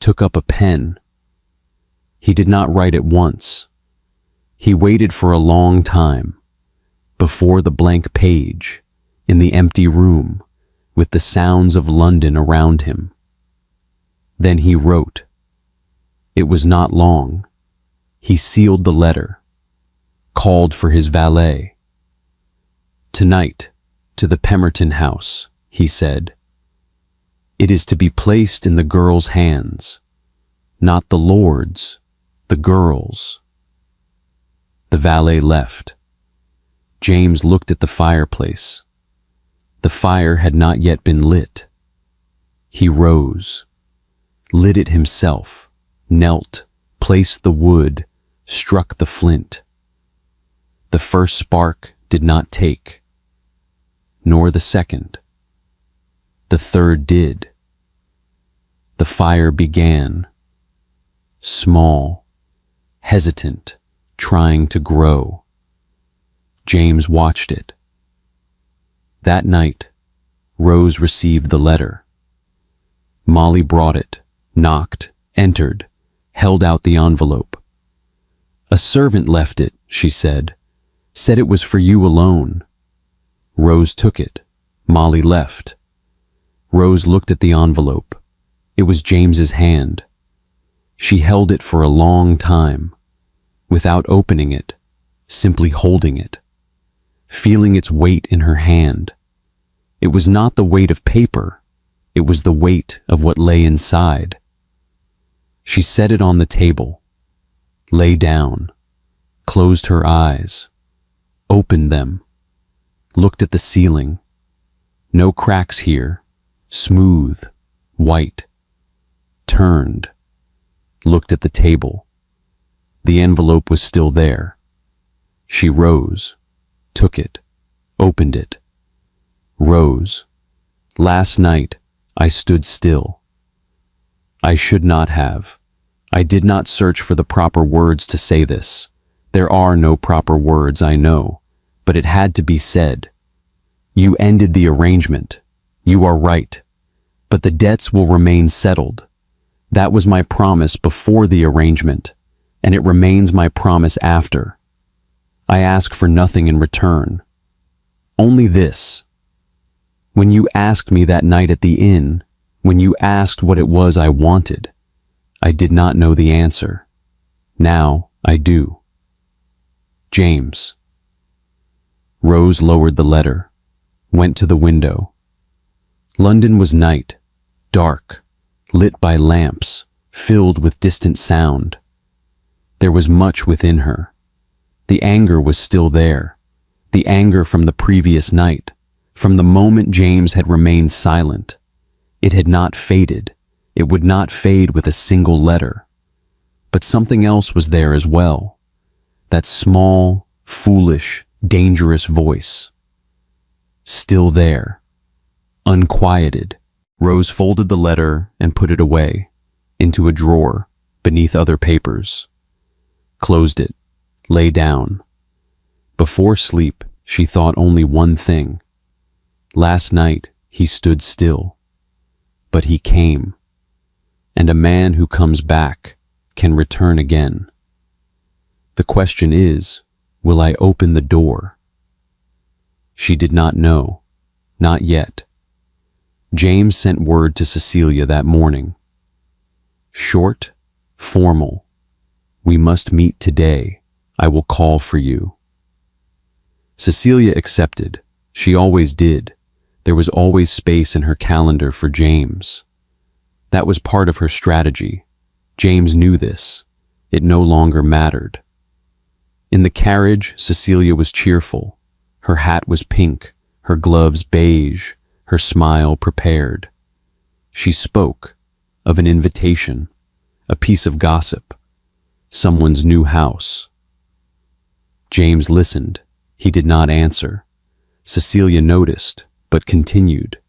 took up a pen. He did not write at once. He waited for a long time, before the blank page, in the empty room, with the sounds of London around him. Then he wrote. It was not long. He sealed the letter, called for his valet. "Tonight, to the Pemberton house," he said. "It is to be placed in the girl's hands, not the Lord's, the girl's." The valet left. James looked at the fireplace. The fire had not yet been lit. He rose, lit it himself, knelt, placed the wood, struck the flint. The first spark did not take, nor the second. The third did. The fire began, small, hesitant, trying to grow. James watched it. That night, Rose received the letter. Molly brought it, knocked, entered, held out the envelope. "A servant left it," she said it was for you alone." Rose took it. Molly left. Rose looked at the envelope. It was James's hand. She held it for a long time, without opening it, simply holding it, feeling its weight in her hand. It was not the weight of paper, it was the weight of what lay inside. She set it on the table, lay down, closed her eyes, opened them, looked at the ceiling. No cracks here, smooth, white. Turned, looked at the table. The envelope was still there. She rose, took it, opened it. Rose. "Last night, I stood still. I should not have. I did not search for the proper words to say this. There are no proper words, I know, but it had to be said. You ended the arrangement. You are right. But the debts will remain settled. That was my promise before the arrangement, and it remains my promise after. I ask for nothing in return. Only this. When you asked me that night at the inn, when you asked what it was I wanted, I did not know the answer. Now I do. James." Rose lowered the letter, went to the window. London was night, dark, lit by lamps, filled with distant sound. There was much within her. The anger was still there, the anger from the previous night, from the moment James had remained silent. It had not faded. It would not fade with a single letter. But something else was there as well. That small, foolish, dangerous voice. Still there, unquieted. Rose folded the letter and put it away, into a drawer, beneath other papers. Closed it, lay down. Before sleep, she thought only one thing. Last night, he stood still. But he came. And a man who comes back can return again. The question is, will I open the door? She did not know. Not yet. James sent word to Cecilia that morning. Short, formal. "We must meet today. I will call for you." Cecilia accepted. She always did. There was always space in her calendar for James. That was part of her strategy. James knew this. It no longer mattered. In the carriage, Cecilia was cheerful. Her hat was pink, her gloves beige, her smile prepared. She spoke of an invitation, a piece of gossip, someone's new house. James listened. He did not answer. Cecilia noticed, but continued.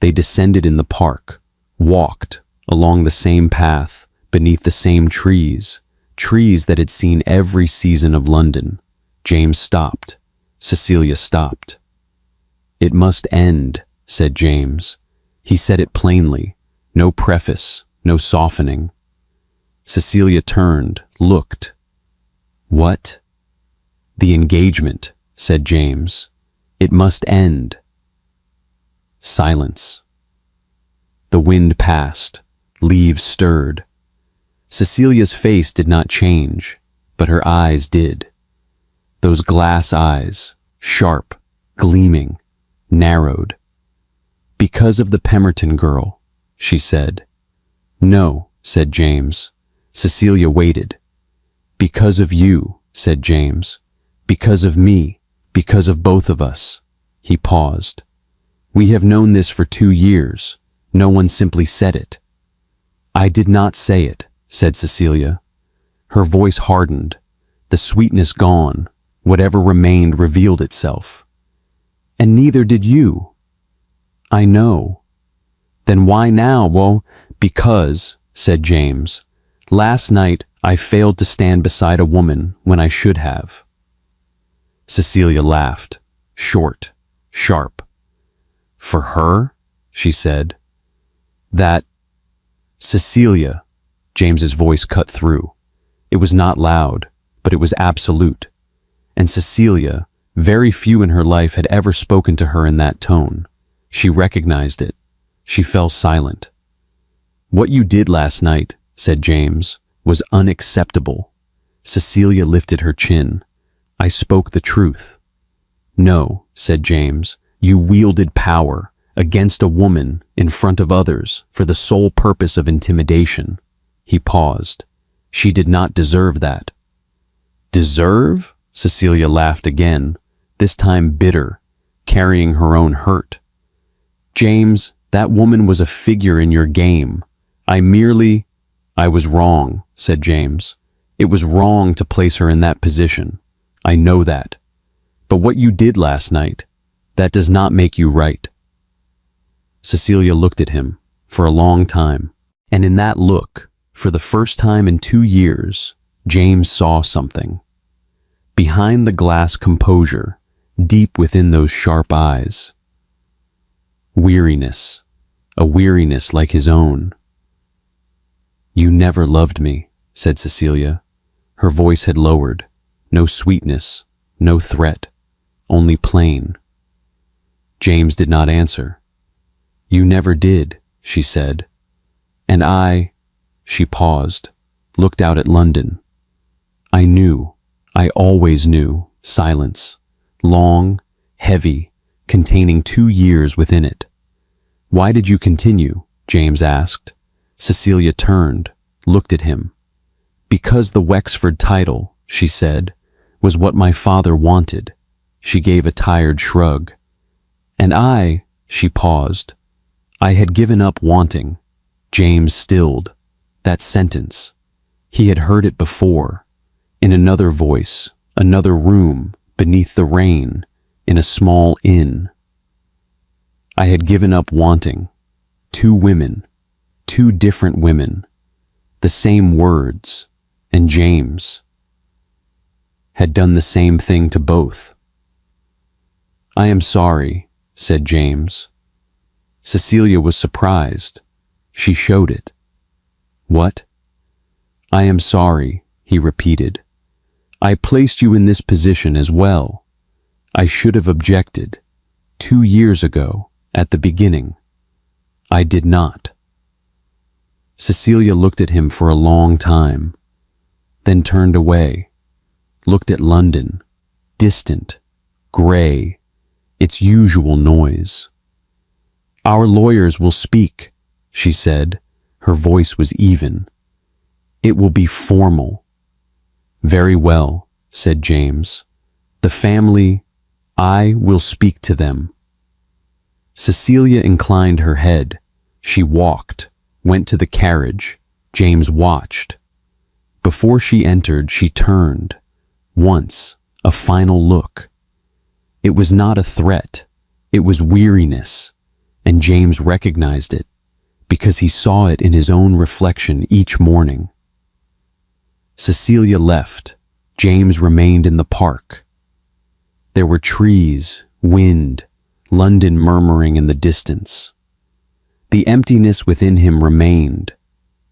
They descended in the park, walked, along the same path, beneath the same trees, trees that had seen every season of London. James stopped. Cecilia stopped. "It must end," said James. He said it plainly, no preface, no softening. Cecilia turned, looked. "What?" "The engagement," said James. "It must end." Silence. The wind passed. Leaves stirred. Cecilia's face did not change, but her eyes did. Those glass eyes, sharp, gleaming, narrowed. "Because of the Pemberton girl," she said. "No," said James. Cecilia waited. "Because of you," said James. "Because of me, because of both of us." He paused. "We have known this for 2 years. No one simply said it." "I did not say it," said Cecilia. Her voice hardened, the sweetness gone, whatever remained revealed itself. "And neither did you." "I know." "Then why now?" "Well, because," said James, "last night I failed to stand beside a woman when I should have." Cecilia laughed, short, sharp. "For her?" she said. "That—" "Cecilia," James's voice cut through. It was not loud, but it was absolute. And Cecilia, very few in her life had ever spoken to her in that tone. She recognized it. She fell silent. "What you did last night," said James, "was unacceptable." Cecilia lifted her chin. "I spoke the truth." "No," said James, "you wielded power against a woman in front of others for the sole purpose of intimidation." He paused. "She did not deserve that." "Deserve?" Cecilia laughed again, this time bitter, carrying her own hurt. "James, that woman was a figure in your game. I was wrong," said James. "It was wrong to place her in that position. I know that. But what you did last night, that does not make you right." Cecilia looked at him for a long time, and in that look, for the first time in 2 years, James saw something. Behind the glass composure, deep within those sharp eyes. Weariness, a weariness like his own. "You never loved me," said Cecilia. Her voice had lowered. No sweetness, no threat, only plain. James did not answer. "You never did," she said. "And she paused, looked out at London. "I knew, I always knew." Silence, long, heavy, containing 2 years within it. "Why did you continue?" James asked. Cecilia turned, looked at him. "Because the Wexford title," she said, "was what my father wanted." She gave a tired shrug. "And she paused. "I had given up wanting." James stilled. That sentence. He had heard it before, in another voice, another room, beneath the rain, in a small inn. "I had given up wanting." 2 women, 2 different women, the same words, and James had done the same thing to both. "I am sorry," said James. Cecilia was surprised. She showed it. "What?" "I am sorry," he repeated. "I placed you in this position as well. I should have objected 2 years ago, at the beginning. I did not." Cecilia looked at him for a long time, then turned away, looked at London, distant, gray, its usual noise. "Our lawyers will speak," she said. Her voice was even. "It will be formal." "Very well," said James. "The family, I will speak to them." Cecilia inclined her head. She walked, went to the carriage. James watched. Before she entered, she turned. Once, a final look. It was not a threat. It was weariness, and James recognized it. because he saw it in his own reflection each morning. Cecilia left. James remained in the park. There were trees, wind, London murmuring in the distance. The emptiness within him remained,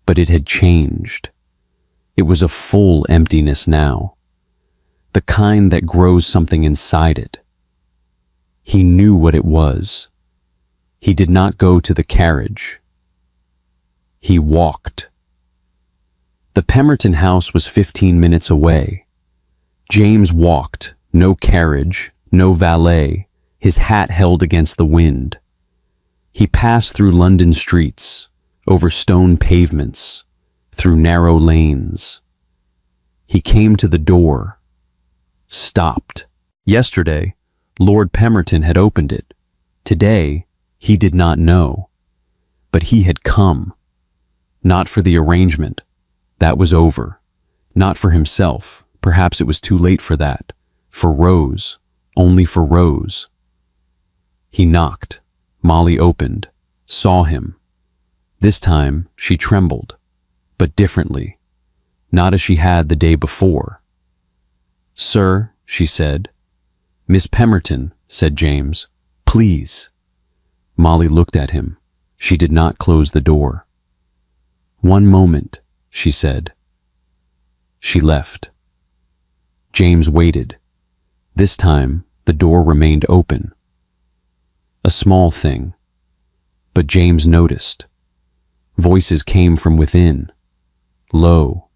but it had changed. It was a full emptiness now, the kind that grows something inside it. He knew what it was. He did not go to the carriage. He walked. The Pemberton house was 15 minutes away. James walked, no carriage, no valet, his hat held against the wind. He passed through London streets, over stone pavements, through narrow lanes. He came to the door, stopped. Yesterday, Lord Pemberton had opened it. Today, he did not know. But he had come. Not for the arrangement. That was over. Not for himself. Perhaps it was too late for that. For Rose. Only for Rose. He knocked. Molly opened. Saw him. This time, she trembled. But differently. Not as she had the day before. "Sir," she said. "Miss Pemberton," said James. "Please." Molly looked at him. She did not close the door. "One moment," she said. She left. James waited. This time, the door remained open. A small thing. But James noticed. Voices came from within. Low,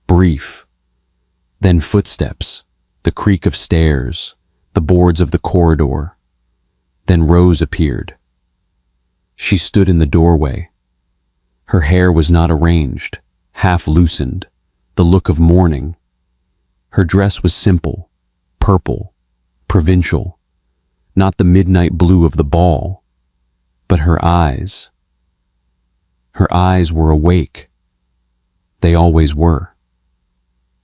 brief. Then footsteps, the creak of stairs, the boards of the corridor. Then Rose appeared. She stood in the doorway. Her hair was not arranged, half loosened, the look of mourning. Her dress was simple, purple, provincial, not the midnight blue of the ball, but her eyes. Her eyes were awake. They always were.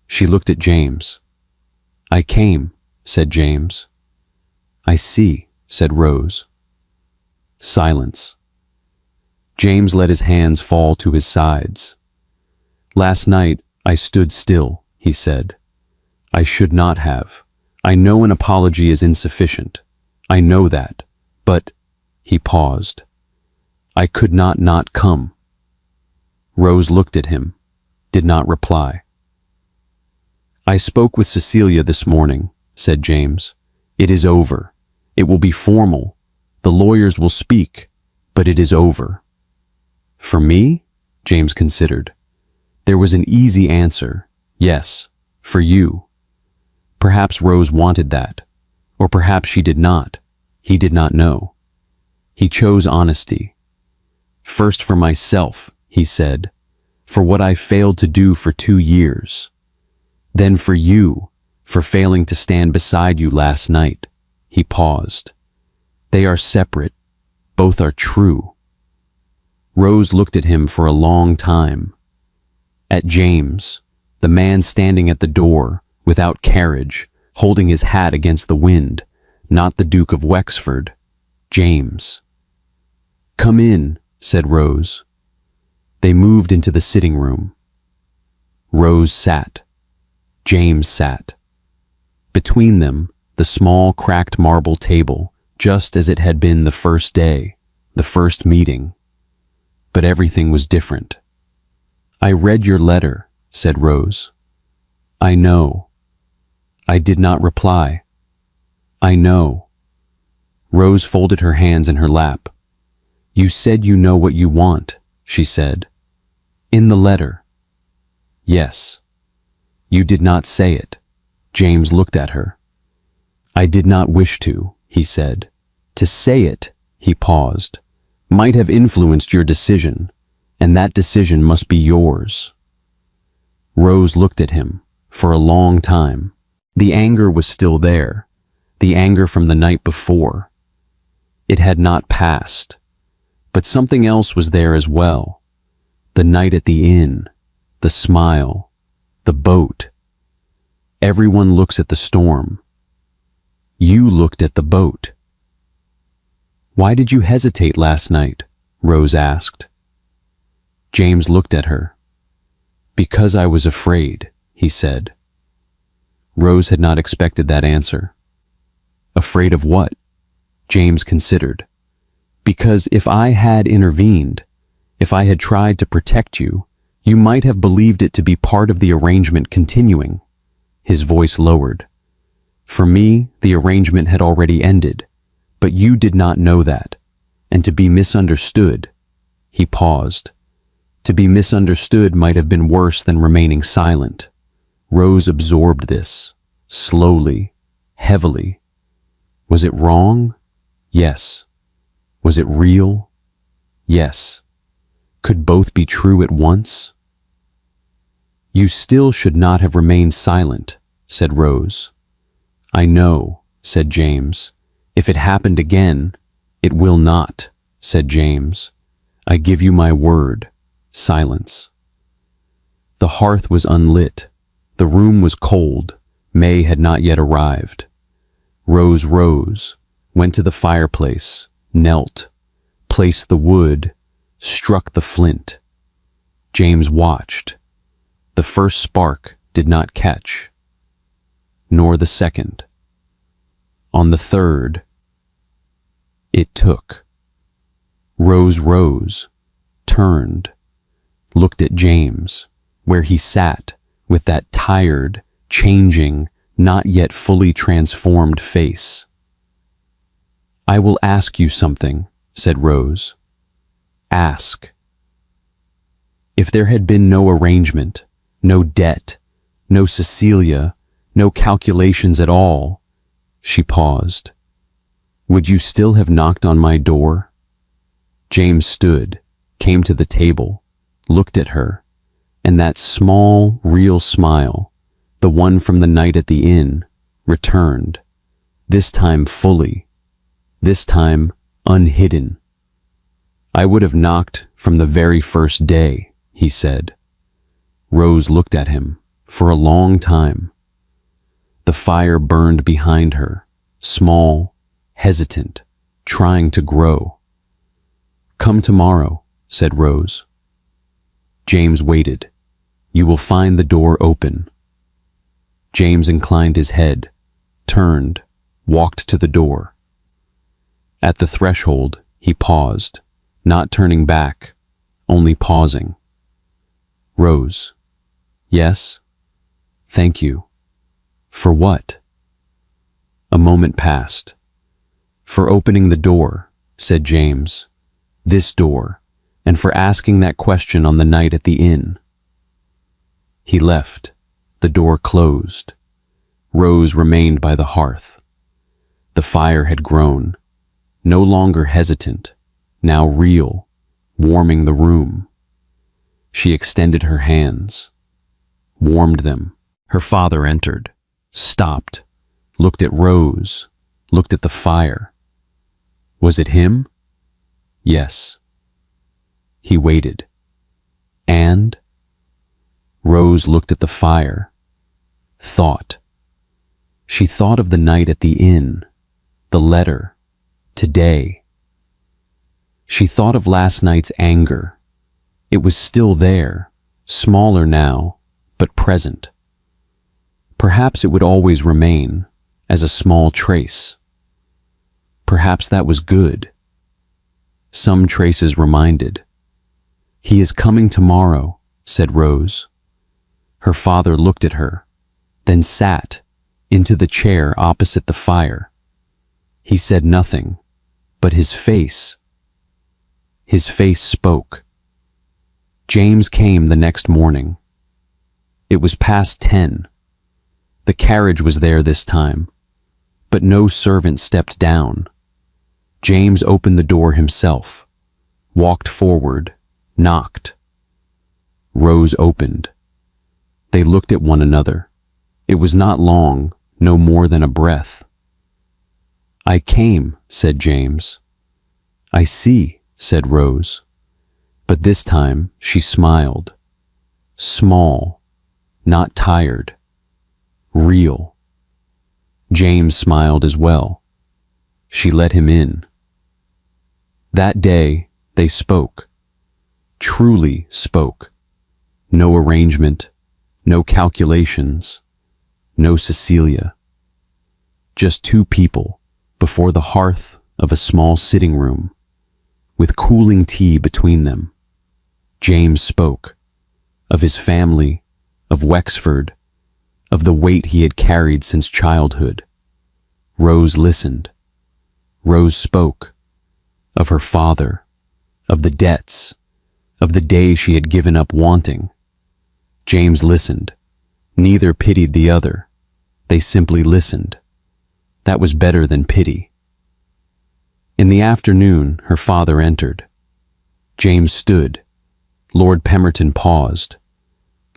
She looked at James. "I came," said James. "I see," said Rose. Silence. James let his hands fall to his sides. "Last night I stood still," he said. "I should not have. I know an apology is insufficient. I know that. But," he paused, "I could not come." Rose looked at him, did not reply. "I spoke with Cecilia this morning," said James. "It is over. It will be formal. The lawyers will speak, but it is over." "For me?" James considered. There was an easy answer. Yes, for you. Perhaps Rose wanted that, or perhaps she did not. He did not know. He chose honesty. "First for myself," he said, "for what I failed to do for 2 years. Then for you, for failing to stand beside you last night." He paused. "They are separate. Both are true." Rose looked at him for a long time. At James, the man standing at the door, without carriage, holding his hat against the wind, not the Duke of Wexford, James. "Come in," said Rose. They moved into the sitting room. Rose sat. James sat. Between them, the small cracked marble table, just as it had been the first day, the first meeting. But everything was different. "I read your letter," said Rose. "I know." I did not reply. "I know." Rose folded her hands in her lap. "You said you know what you want," she said. "In the letter." "Yes." "You did not say it." James looked at her. "I did not wish to," he said. "To say it," he paused, "might have influenced your decision, and that decision must be yours." Rose looked at him for a long time. The anger was still there, the anger from the night before. It had not passed, but something else was there as well. The night at the inn, the smile, the boat. Everyone looks at the storm. You looked at the boat. "Why did you hesitate last night?" Rose asked. James looked at her. "Because I was afraid," he said. Rose had not expected that answer. Afraid of what? James considered. Because if I had intervened, if I had tried to protect you, you might have believed it to be part of the arrangement continuing. His voice lowered. For me, the arrangement had already ended, but you did not know that. And to be misunderstood, he paused. To be misunderstood might have been worse than remaining silent. Rose absorbed this, slowly, heavily. Was it wrong? Yes. Was it real? Yes. Could both be true at once? You still should not have remained silent, said Rose. I know, said James. If it happened again, it will not, said James. I give you my word. Silence. The hearth was unlit. The room was cold. May had not yet arrived. Rose rose, went to the fireplace, knelt, placed the wood, struck the flint. James watched. The first spark did not catch, nor the second. On the third, it took. Rose rose, turned, looked at James, where he sat with that tired, changing, not yet fully transformed face. I will ask you something, said Rose. Ask. If there had been no arrangement, no debt, no Cecilia, no calculations at all, she paused. Would you still have knocked on my door? James stood, came to the table, looked at her, and that small, real smile, the one from the night at the inn, returned, this time fully, this time unhidden. I would have knocked from the very first day, he said. Rose looked at him for a long time. The fire burned behind her, small, hesitant, trying to grow. Come tomorrow, said Rose. James waited. You will find the door open. James inclined his head, turned, walked to the door. At the threshold, he paused, not turning back, only pausing. Rose. Yes? Thank you. For what? A moment passed. For opening the door, said James. This door, and for asking that question on the night at the inn. He left. The door closed. Rose remained by the hearth. The fire had grown, no longer hesitant, now real, warming the room. She extended her hands, warmed them. Her father entered, stopped, looked at Rose, looked at the fire. Was it him? Yes. He waited. And? Rose looked at the fire, thought. She thought of the night at the inn, the letter, today. She thought of last night's anger. It was still there, smaller now, but present. Perhaps it would always remain, as a small trace. Perhaps that was good. Some traces reminded. He is coming tomorrow, said Rose. Her father looked at her, then sat into the chair opposite the fire. He said nothing, but his face spoke. James came the next morning. It was past 10. The carriage was there this time, but no servant stepped down. James opened the door himself, walked forward, knocked. Rose opened. They looked at one another. It was not long, no more than a breath. I came, said James. I see, said Rose. But this time she smiled. Small, not tired. Real. James smiled as well. She let him in. That day they spoke. truly spoke. No arrangement, no calculations, no Cecilia. Just two people before the hearth of a small sitting room, with cooling tea between them. James spoke of his family, of Wexford, of the weight he had carried since childhood. Rose listened. Rose spoke of her father, of the debts, of the day she had given up wanting. James listened. Neither pitied the other. They simply listened. That was better than pity. In the afternoon, her father entered. James stood. Lord Pemberton paused,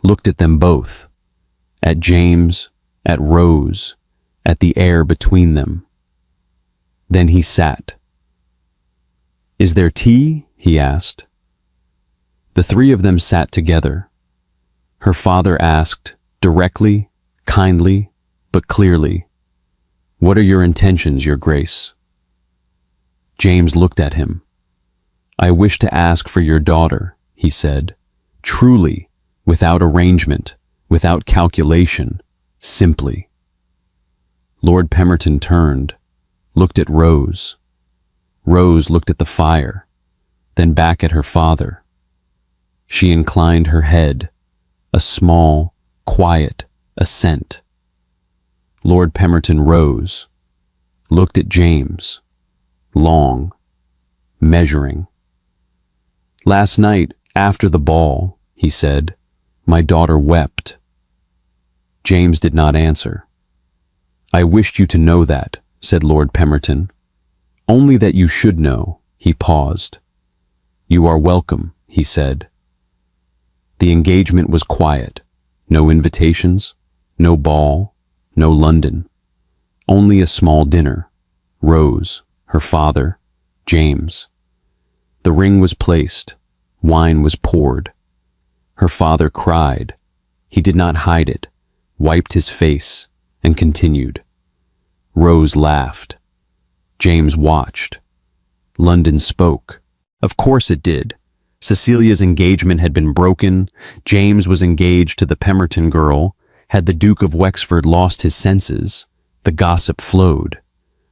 looked at them both, at James, at Rose, at the air between them. Then he sat. "Is there tea?" he asked. The three of them sat together. Her father asked, directly, kindly, but clearly, "What are your intentions, Your Grace?" James looked at him. "I wish to ask for your daughter," he said, truly, without arrangement, without calculation, simply. Lord Pemberton turned, looked at Rose. Rose looked at the fire, then back at her father. She inclined her head, a small, quiet assent. Lord Pemberton rose, looked at James, long, measuring. "Last night, after the ball," he said, "my daughter wept." James did not answer. "I wished you to know that," said Lord Pemberton. "Only that you should know." He paused. "You are welcome," he said. The engagement was quiet. No invitations, no ball, no London. Only a small dinner. Rose, her father, James. The ring was placed. Wine was poured. Her father cried. He did not hide it, wiped his face, and continued. Rose laughed. James watched. London spoke. Of course it did. Cecilia's engagement had been broken. James was engaged to the Pemberton girl. Had the Duke of Wexford lost his senses? The gossip flowed.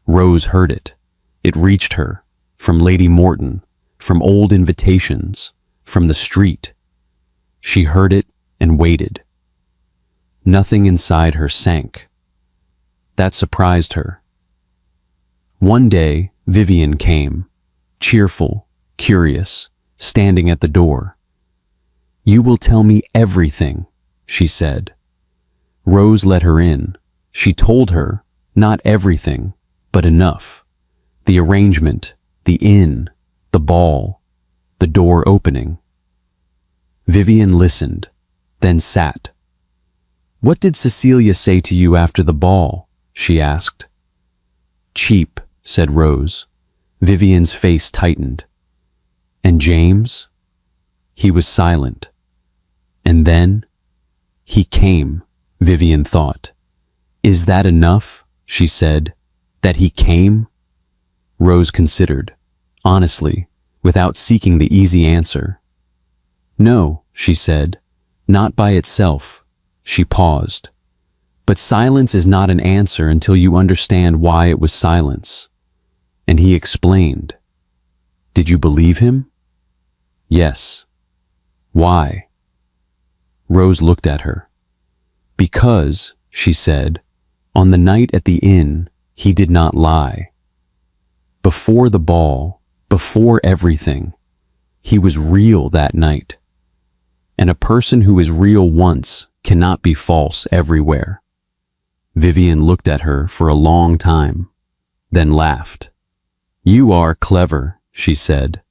Rose heard it. It reached her, from Lady Morton, from old invitations, from the street. She heard it and waited. Nothing inside her sank. That surprised her. One day, Vivian came, cheerful, curious, standing at the door. "You will tell me everything," she said. Rose let her in. She told her, not everything, but enough. The arrangement, the inn, the ball, the door opening. Vivian listened, then sat. "What did Cecilia say to you after the ball?" she asked. "Cheap," said Rose. Vivian's face tightened. "And James?" He was silent. "And then?" "He came," Vivian thought. "Is that enough?" she said. "That he came?" Rose considered, honestly, without seeking the easy answer. "No," she said, "not by itself." She paused. "But silence is not an answer until you understand why it was silence." And he explained. "Did you believe him?" "Yes." "Why?" Rose looked at her. "Because," she said, "on the night at the inn, he did not lie. Before the ball, before everything, he was real that night. And a person who is real once cannot be false everywhere." Vivian looked at her for a long time, then laughed. "You are clever," she said.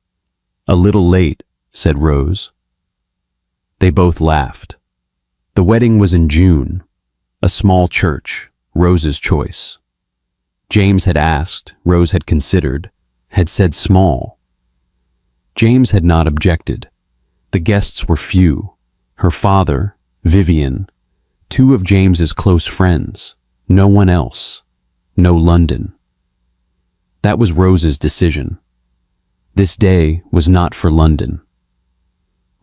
"A little late," said Rose. They both laughed. The wedding was in June, a small church, Rose's choice. James had asked, Rose had considered, had said small. James had not objected. The guests were few. Her father, Vivian, two of James's close friends, no one else, no London. That was Rose's decision. This day was not for London.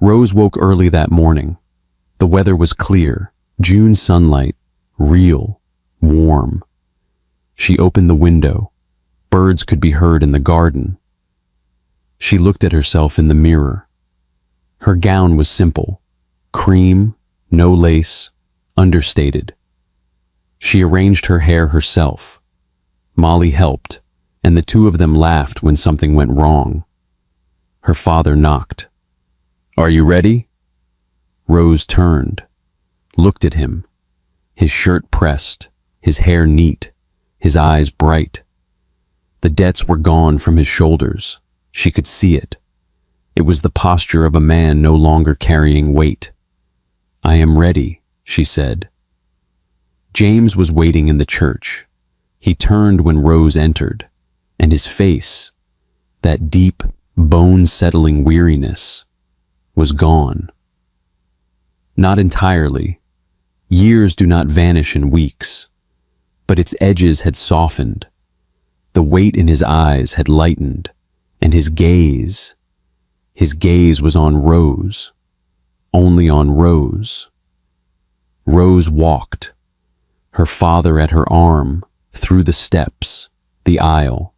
Rose woke early that morning. The weather was clear, June sunlight, real, warm. She opened the window. Birds could be heard in the garden. She looked at herself in the mirror. Her gown was simple, cream, no lace, understated. She arranged her hair herself. Molly helped, and the two of them laughed when something went wrong. Her father knocked. "Are you ready?" Rose turned, looked at him, his shirt pressed, his hair neat, his eyes bright. The debts were gone from his shoulders. She could see it. It was the posture of a man no longer carrying weight. "I am ready," she said. James was waiting in the church. He turned when Rose entered, and his face, that deep, bone-settling weariness, was gone. Not entirely. Years do not vanish in weeks, but its edges had softened. The weight in his eyes had lightened, and his gaze was on Rose, only on Rose. Rose walked, her father at her arm, through the steps, the aisle.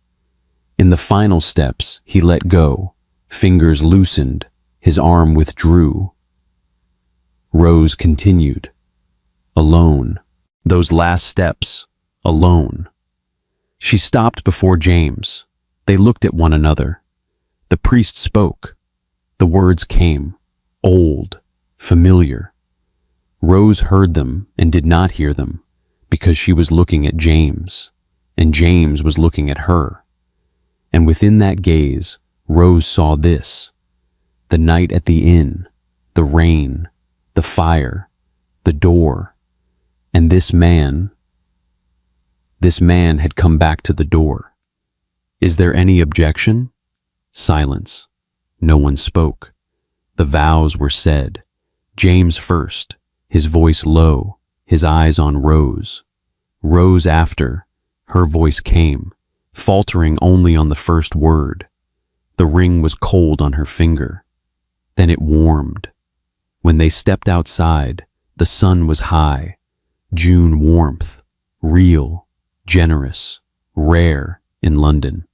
In the final steps, he let go, fingers loosened, his arm withdrew. Rose continued. Alone. Those last steps, alone. She stopped before James. They looked at one another. The priest spoke. The words came, old, familiar. Rose heard them and did not hear them, because she was looking at James, and James was looking at her. And within that gaze, Rose saw this: the night at the inn, the rain, the fire, the door, and this man had come back to the door. Is there any objection? Silence. No one spoke. The vows were said. James first, his voice low, his eyes on Rose. Rose after, her voice came, faltering only on the first word. The ring was cold on her finger. Then it warmed. When they stepped outside, the sun was high. June warmth, real, generous, rare in London.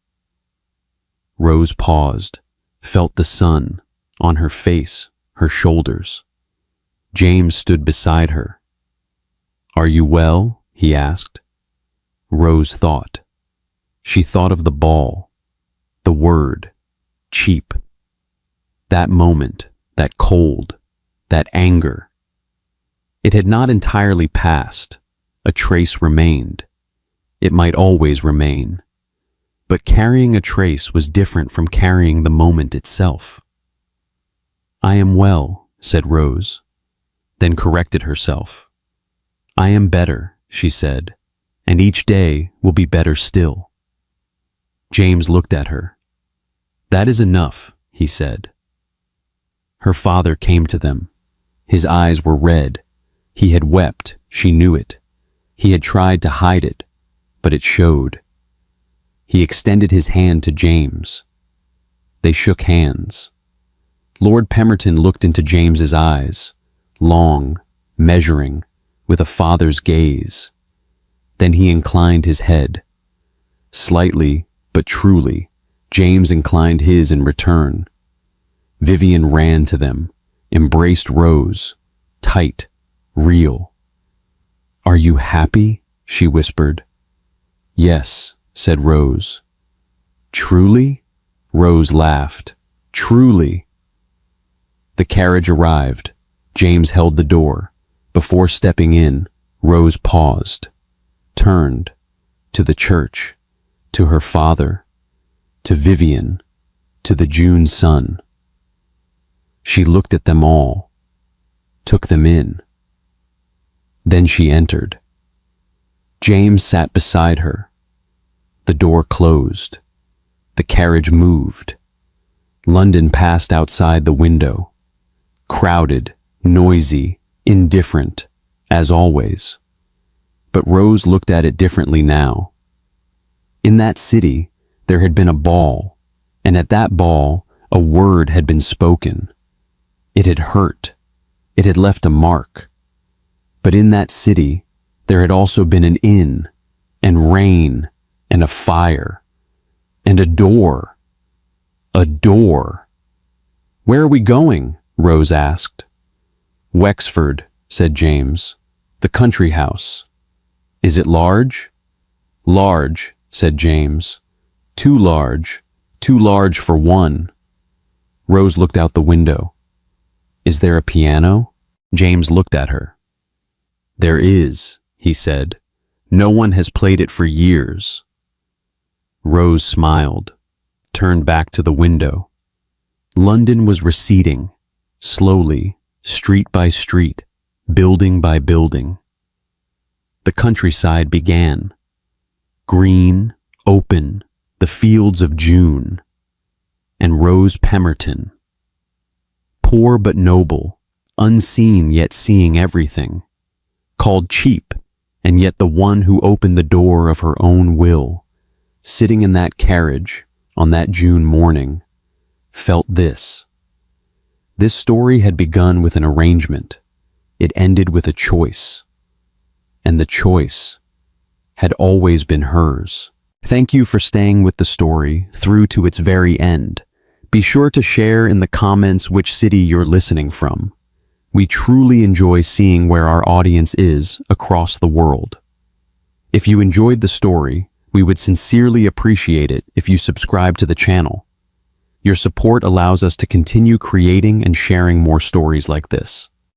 Rose paused, felt the sun on her face, her shoulders. James stood beside her. "Are you well?" he asked. Rose thought. She thought of the ball, the word, cheap. That moment, that cold, that anger. It had not entirely passed. A trace remained. It might always remain. But carrying a trace was different from carrying the moment itself. "I am well," said Rose, then corrected herself. "I am better," she said, "and each day will be better still." James looked at her. "That is enough," he said. Her father came to them. His eyes were red. He had wept, she knew it. He had tried to hide it, but it showed. He extended his hand to James. They shook hands. Lord Pemberton looked into James's eyes, long, measuring, with a father's gaze. Then he inclined his head. Slightly, but truly, James inclined his in return. Vivian ran to them, embraced Rose, tight, real. "Are you happy?" she whispered. "Yes," said Rose. "Truly?" Rose laughed. "Truly." The carriage arrived. James held the door. Before stepping in, Rose paused, turned, to the church, to her father, to Vivian, to the June sun. She looked at them all, took them in. Then she entered. James sat beside her. The door closed. The carriage moved. London passed outside the window. Crowded, noisy, indifferent, as always. But Rose looked at it differently now. In that city, there had been a ball, and at that ball, a word had been spoken. It had hurt. It had left a mark. But in that city, there had also been an inn, and rain, and a fire, and a door. A door. "Where are we going?" Rose asked. "Wexford," said James. "The country house." "Is it large?" "Large," said James. "Too large. Too large for one." Rose looked out the window. "Is there a piano?" James looked at her. "There is," he said. "No one has played it for years." Rose smiled, turned back to the window. London was receding, slowly, street by street, building by building. The countryside began. Green, open, the fields of June. And Rose Pemberton. Poor but noble, unseen yet seeing everything. Called cheap, and yet the one who opened the door of her own will, sitting in that carriage on that June morning, felt this. This story had begun with an arrangement. It ended with a choice. And the choice had always been hers. Thank you for staying with the story through to its very end. Be sure to share in the comments which city you're listening from. We truly enjoy seeing where our audience is across the world. If you enjoyed the story, we would sincerely appreciate it if you subscribe to the channel. Your support allows us to continue creating and sharing more stories like this.